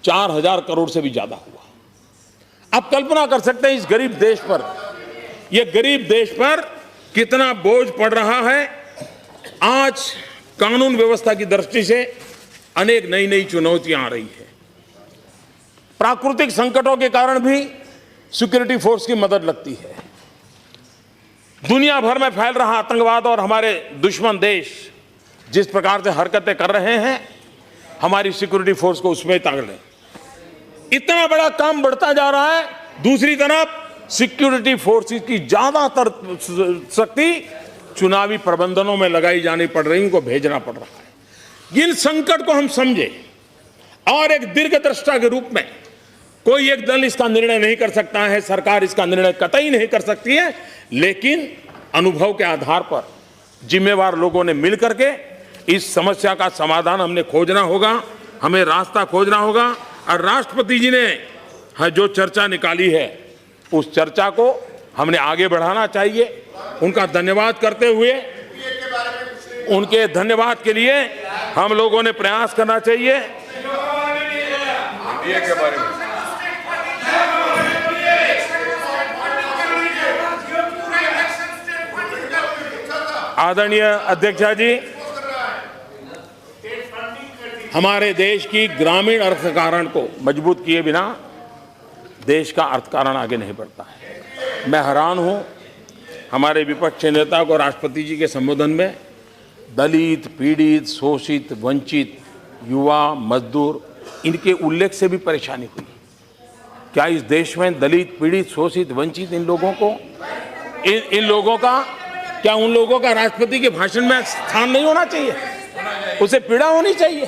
4000 करोड़ से भी ज्यादा हुआ। आप कल्पना कर सकते हैं इस गरीब देश पर, ये गरीब देश पर कितना बोझ पड़ रहा है। आज कानून व्यवस्था की दृष्टि से अनेक नई नई चुनौतियां आ रही है। प्राकृतिक संकटों के कारण भी सिक्योरिटी फोर्स की मदद लगती है। दुनिया भर में फैल रहा आतंकवाद और हमारे दुश्मन देश जिस प्रकार से हरकतें कर रहे हैं, हमारी सिक्योरिटी फोर्स को उसमें ताक लें। इतना बड़ा काम बढ़ता जा रहा है, दूसरी तरफ सिक्योरिटी फोर्सेस की ज्यादातर शक्ति चुनावी प्रबंधनों में लगाई जानी पड़ रही, उनको भेजना पड़ रहा है। इन संकट को हम समझे और एक दीर्घदृष्टा के रूप में, कोई एक दल इसका निर्णय नहीं कर सकता है, सरकार इसका निर्णय कतई नहीं कर सकती है, लेकिन अनुभव के आधार पर जिम्मेवार लोगों ने मिल करके इस समस्या का समाधान हमने खोजना होगा, हमें रास्ता खोजना होगा। और राष्ट्रपति जी ने जो चर्चा निकाली है, उस चर्चा को हमने आगे बढ़ाना चाहिए। उनका धन्यवाद करते हुए, उनके धन्यवाद के लिए हम लोगों ने प्रयास करना चाहिए। एनडीए के बारे में आदरणीय अध्यक्षा जी, हमारे देश की ग्रामीण अर्थकारण को मजबूत किए बिना देश का अर्थकारण आगे नहीं बढ़ता है। मैं हैरान हूं, हमारे विपक्ष के नेता को राष्ट्रपति जी के संबोधन में दलित, पीड़ित, शोषित, वंचित, युवा, मजदूर, इनके उल्लेख से भी परेशानी हुई। क्या इस देश में दलित, पीड़ित, शोषित, वंचित इन लोगों को, इन लोगों का, क्या उन लोगों का राष्ट्रपति के भाषण में स्थान नहीं होना चाहिए? उसे पीड़ा होनी चाहिए।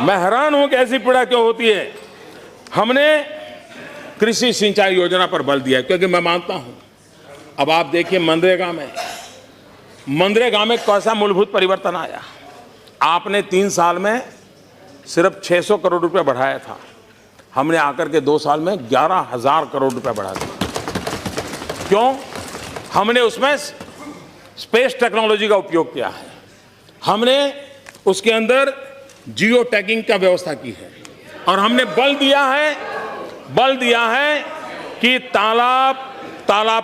मैं हैरान हूं कि ऐसी पीड़ा क्यों होती है। हमने कृषि सिंचाई योजना पर बल दिया, क्योंकि मैं मानता हूं, अब आप देखिए मनरेगा में कैसा मूलभूत परिवर्तन आया। आपने 3 साल में सिर्फ 600 करोड़ रुपए बढ़ाया था, हमने आकर के 2 साल में 11,000 करोड़ रुपए बढ़ा दिया। क्यों? हमने उसमें स्पेस टेक्नोलॉजी का उपयोग किया है, हमने उसके अंदर जियो टैगिंग का व्यवस्था की है, और हमने बल दिया है कि तालाब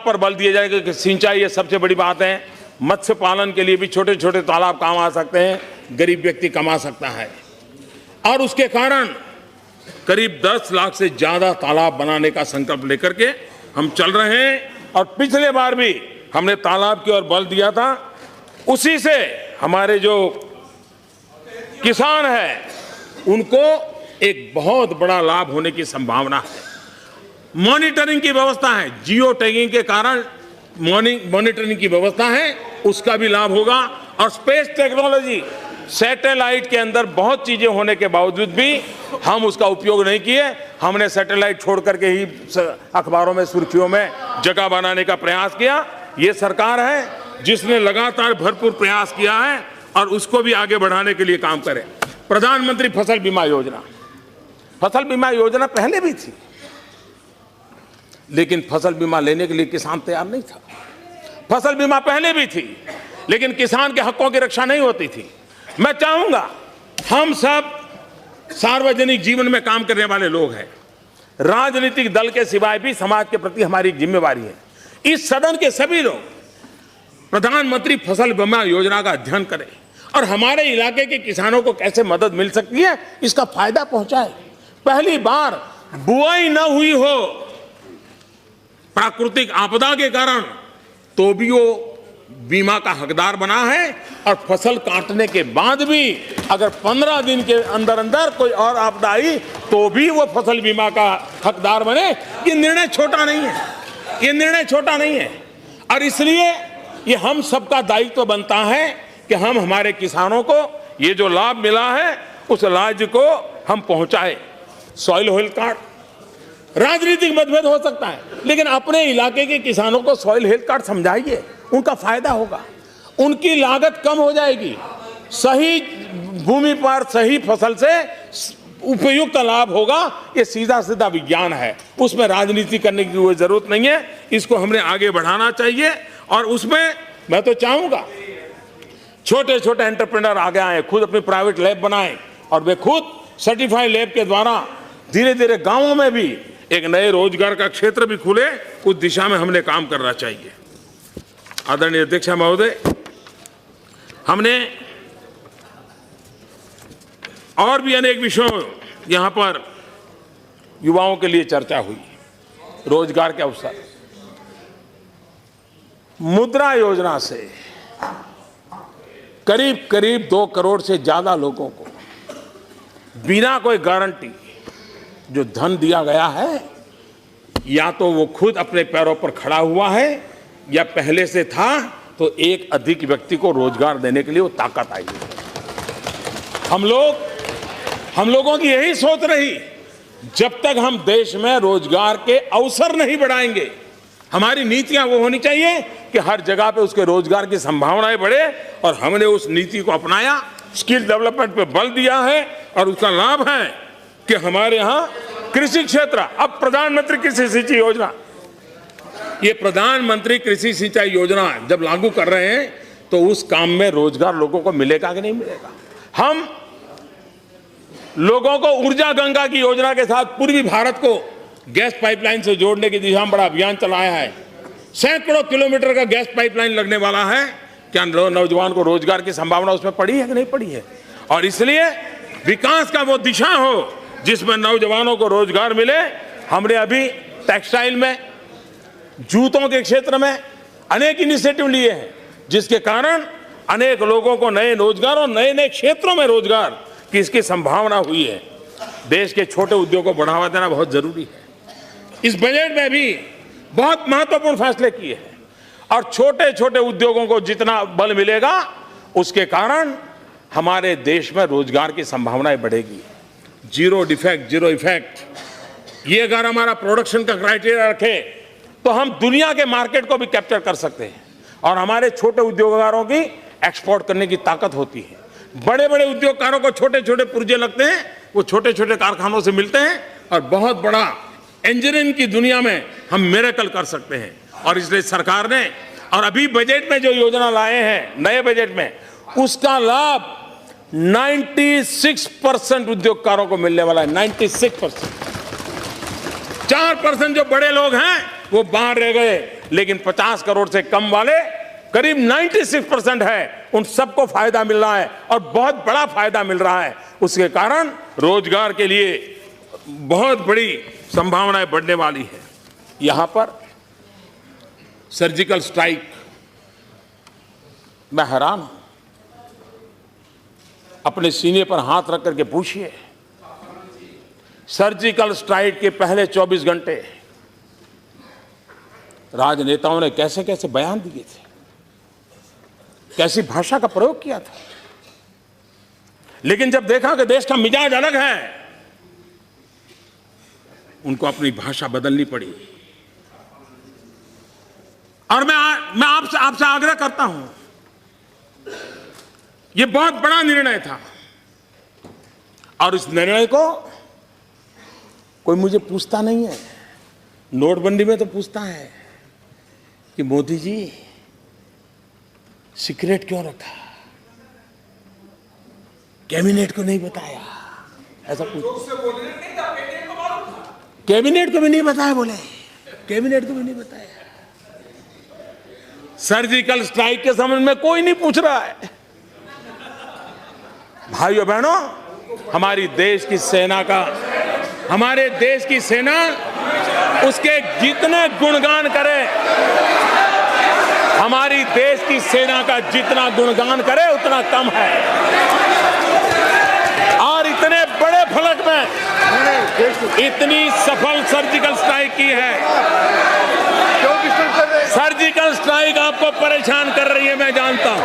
पर बल दिया जाएगा कि सिंचाई, ये सबसे बड़ी बात है। मत्स्य पालन के लिए भी छोटे छोटे तालाब काम आ सकते हैं, गरीब व्यक्ति कमा सकता है, और उसके कारण करीब 10 लाख से ज्यादा तालाब बनाने का संकल्प लेकर के हम चल रहे हैं। और पिछले बार भी हमने तालाब की ओर बल दिया था, उसी से हमारे जो किसान हैं उनको एक बहुत बड़ा लाभ होने की संभावना है। मॉनिटरिंग की व्यवस्था है, जियो टैगिंग के कारण मॉनिटरिंग की व्यवस्था है, उसका भी लाभ होगा। और स्पेस टेक्नोलॉजी, सैटेलाइट के अंदर बहुत चीजें होने के बावजूद भी हम उसका उपयोग नहीं किए। हमने सैटेलाइट छोड़ करके ही अखबारों में, सुर्खियों में जगह बनाने का प्रयास किया। ये सरकार है जिसने लगातार भरपूर प्रयास किया है और उसको भी आगे बढ़ाने के लिए काम करें। प्रधानमंत्री फसल बीमा योजना, फसल बीमा योजना पहले भी थी, लेकिन फसल बीमा लेने के लिए किसान तैयार नहीं था। फसल बीमा पहले भी थी, लेकिन किसान के हकों की रक्षा नहीं होती थी। मैं चाहूंगा, हम सब सार्वजनिक जीवन में काम करने वाले लोग हैं, राजनीतिक दल के सिवाय भी समाज के प्रति हमारी जिम्मेवारी है। इस सदन के सभी लोग प्रधानमंत्री फसल बीमा योजना का अध्ययन करें और हमारे इलाके के किसानों को कैसे मदद मिल सकती है इसका फायदा पहुंचाए। पहली बार बुआई न हुई हो प्राकृतिक आपदा के कारण, तो भी वो बीमा का हकदार बना है, और फसल काटने के बाद भी अगर 15 दिन के अंदर अंदर कोई और आपदा आई तो भी वो फसल बीमा का हकदार बने। ये निर्णय छोटा नहीं है, ये निर्णय छोटा नहीं है, और इसलिए ये हम सबका दायित्व बनता है कि हम हमारे किसानों को ये जो लाभ मिला है उस लाभ को हम पहुंचाए। सॉइल हेल्थ कार्ड, राजनीतिक मतभेद हो सकता है, लेकिन अपने इलाके के किसानों को सॉइल हेल्थ कार्ड समझाइए, उनका फायदा होगा, उनकी लागत कम हो जाएगी, सही भूमि पर सही फसल से उपयुक्त लाभ होगा। ये सीधा सीधा विज्ञान है, उसमें राजनीति करने की कोई जरूरत नहीं है। इसको हमने आगे बढ़ाना चाहिए, और उसमें मैं तो चाहूंगा छोटे छोटे एंटरप्रेन्योर आगे आए, खुद अपनी प्राइवेट लैब बनाएं, और वे खुद सर्टिफाइड लैब के द्वारा धीरे धीरे गांवों में भी एक नए रोजगार का क्षेत्र भी खुले। उस दिशा में हमने काम करना चाहिए। आदरणीय अध्यक्ष महोदय, हमने और भी अनेक विषयों यहां पर युवाओं के लिए चर्चा हुई, रोजगार के अवसर, मुद्रा योजना से करीब करीब 2 करोड़ से ज्यादा लोगों को बिना कोई गारंटी जो धन दिया गया है, या तो वो खुद अपने पैरों पर खड़ा हुआ है या पहले से था, तो एक अधिक व्यक्ति को रोजगार देने के लिए वो ताकत आई है। हम लोगों की यही सोच रही, जब तक हम देश में रोजगार के अवसर नहीं बढ़ाएंगे, हमारी नीतियां वो होनी चाहिए कि हर जगह पे उसके रोजगार की संभावनाएं बढ़े, और हमने उस नीति को अपनाया, स्किल डेवलपमेंट पे बल दिया है, और उसका लाभ है कि हमारे यहां कृषि क्षेत्र, अब प्रधानमंत्री कृषि सिंचाई योजना, ये प्रधानमंत्री कृषि सिंचाई योजना जब लागू कर रहे हैं तो उस काम में रोजगार लोगों को मिलेगा कि नहीं मिलेगा। हम लोगों को ऊर्जा गंगा की योजना के साथ पूर्वी भारत को गैस पाइपलाइन से जोड़ने की दिशा में बड़ा अभियान चलाया है। सैकड़ों किलोमीटर का गैस पाइपलाइन लगने वाला है। क्या नौजवान को रोजगार की संभावना उसमें पड़ी है कि नहीं पड़ी है? और इसलिए विकास का वो दिशा हो जिसमें नौजवानों को रोजगार मिले। हमने अभी टेक्सटाइल में, जूतों के क्षेत्र में अनेक इनिशिएटिव लिए हैं, जिसके कारण अनेक लोगों को नए रोजगार और नए नए क्षेत्रों में रोजगार की इसकी संभावना हुई है। देश के छोटे उद्योगों को बढ़ावा देना बहुत जरूरी है। इस बजट में भी बहुत महत्वपूर्ण फैसले किए हैं, और छोटे छोटे उद्योगों को जितना बल मिलेगा उसके कारण हमारे देश में रोजगार की संभावनाएं बढ़ेगी। जीरो डिफेक्ट, जीरो इफेक्ट, ये अगर हमारा प्रोडक्शन का क्राइटेरिया रखे तो हम दुनिया के मार्केट को भी कैप्चर कर सकते हैं, और हमारे छोटे उद्योगकारों की एक्सपोर्ट करने की ताकत होती है। बड़े बड़े उद्योगकारों को छोटे छोटे पुर्जे लगते हैं, वो छोटे छोटे कारखानों से मिलते हैं, और बहुत बड़ा इंजीनियरिंग की दुनिया में हम मिरेकल कर सकते हैं। और इसलिए सरकार ने, और अभी बजट में जो योजना लाए हैं नए बजट में, उसका लाभ 96% उद्योगकारों को मिलने वाला है। 96%। 4% जो बड़े लोग हैं वो बाहर रह गए, लेकिन 50 करोड़ से कम वाले करीब 96% है, उन सबको फायदा मिल रहा है, और बहुत बड़ा फायदा मिल रहा है। उसके कारण रोजगार के लिए बहुत बड़ी संभावनाएं बढ़ने वाली है। यहां पर सर्जिकल स्ट्राइक, मैं हैरान हूं। अपने सीने पर हाथ रख करके पूछिए, सर्जिकल स्ट्राइक के पहले 24 घंटे राजनेताओं ने कैसे कैसे बयान दिए थे। कैसी भाषा का प्रयोग किया था। लेकिन जब देखा कि देश का मिजाज अलग है, उनको अपनी भाषा बदलनी पड़ी। और मैं आपसे आग्रह करता हूं, यह बहुत बड़ा निर्णय था और इस निर्णय को कोई मुझे पूछता नहीं है। नोटबंदी में तो पूछता है कि मोदी जी सीक्रेट क्यों रखा, कैबिनेट को नहीं बताया, ऐसा पूछ। कैबिनेट को भी नहीं बताया, बोले कैबिनेट को भी नहीं बताया। सर्जिकल स्ट्राइक के संबंध में कोई नहीं पूछ रहा है। भाइयों बहनों, हमारे देश की सेना उसके जितने गुणगान करे, हमारी देश की सेना का जितना गुणगान करे उतना कम है। और इतने बड़े फलक में इतनी सफल सर्जिकल स्ट्राइक की है। सर्जिकल स्ट्राइक आपको परेशान कर रही है, मैं जानता हूं।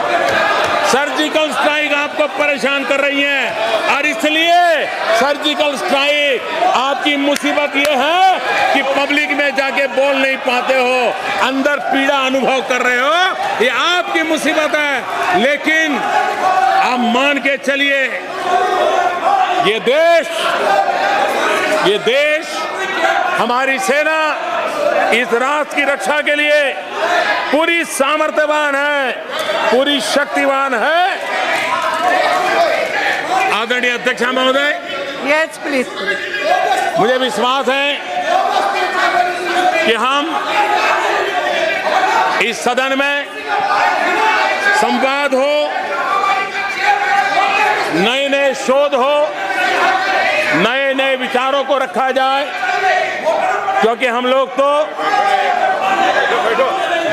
सर्जिकल स्ट्राइक आपको परेशान कर रही है और इसलिए सर्जिकल स्ट्राइक आपकी मुसीबत यह है कि पब्लिक में जाके बोल नहीं पाते हो, अंदर पीड़ा अनुभव कर रहे हो, ये आपकी मुसीबत है। लेकिन आप मान के चलिए, ये देश हमारी सेना इस राष्ट्र की रक्षा के लिए पूरी सामर्थ्यवान है, पूरी शक्तिवान है। आदरणीय अध्यक्ष महोदय, यस प्लीज। मुझे विश्वास है कि हम इस सदन में संवाद हो, नए नए शोध हो, नए नए विचारों को रखा जाए, क्योंकि हम लोग तो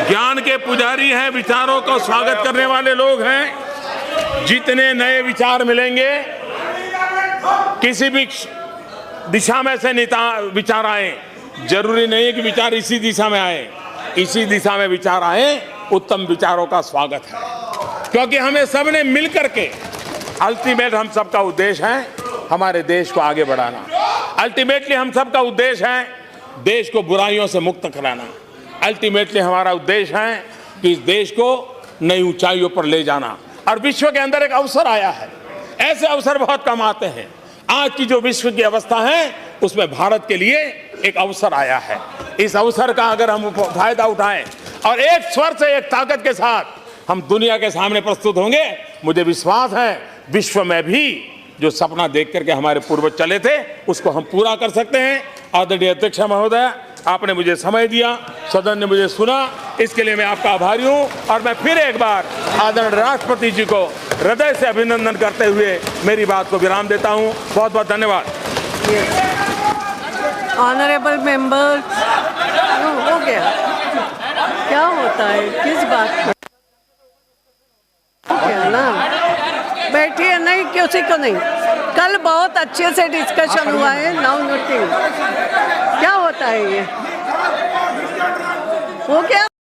ज्ञान के पुजारी हैं, विचारों का स्वागत करने वाले लोग हैं। जितने नए विचार मिलेंगे, किसी भी दिशा में से विचार आए, जरूरी नहीं है कि विचार इसी दिशा में आए, इसी दिशा में विचार आए, उत्तम विचारों का स्वागत है। क्योंकि हमें सबने मिलकर के, अल्टीमेट हम सबका उद्देश्य है हमारे देश को आगे बढ़ाना। अल्टीमेटली हम सबका उद्देश्य है देश को बुराइयों से मुक्त कराना। अल्टीमेटली हमारा उद्देश्य है कि इस देश को नई ऊंचाइयों पर ले जाना। और विश्व के अंदर एक अवसर आया है, ऐसे अवसर बहुत कम आते हैं। आज की जो विश्व की अवस्था है उसमें भारत के लिए एक अवसर आया है। इस अवसर का अगर हम फायदा उठाएं और एक स्वर से, एक ताकत के साथ हम दुनिया के सामने प्रस्तुत होंगे, मुझे विश्वास है विश्व में भी जो सपना देख करके हमारे पूर्वज चले थे उसको हम पूरा कर सकते हैं। आदरणीय अध्यक्ष महोदय, आपने मुझे समय दिया, सदन ने मुझे सुना, इसके लिए मैं आपका आभारी हूं। और मैं फिर एक बार आदरणीय राष्ट्रपति जी को हृदय से अभिनंदन करते हुए मेरी बात को विराम देता हूं। बहुत बहुत धन्यवाद। ऑनरेबल मेंबर्स, हो गया, क्या होता है, किस बात पर क्या ना, बैठिए, नहीं किसी को नहीं। कल बहुत अच्छे से डिस्कशन हुआ है, नाउ नथिंग। क्या होता है ये, हो गया।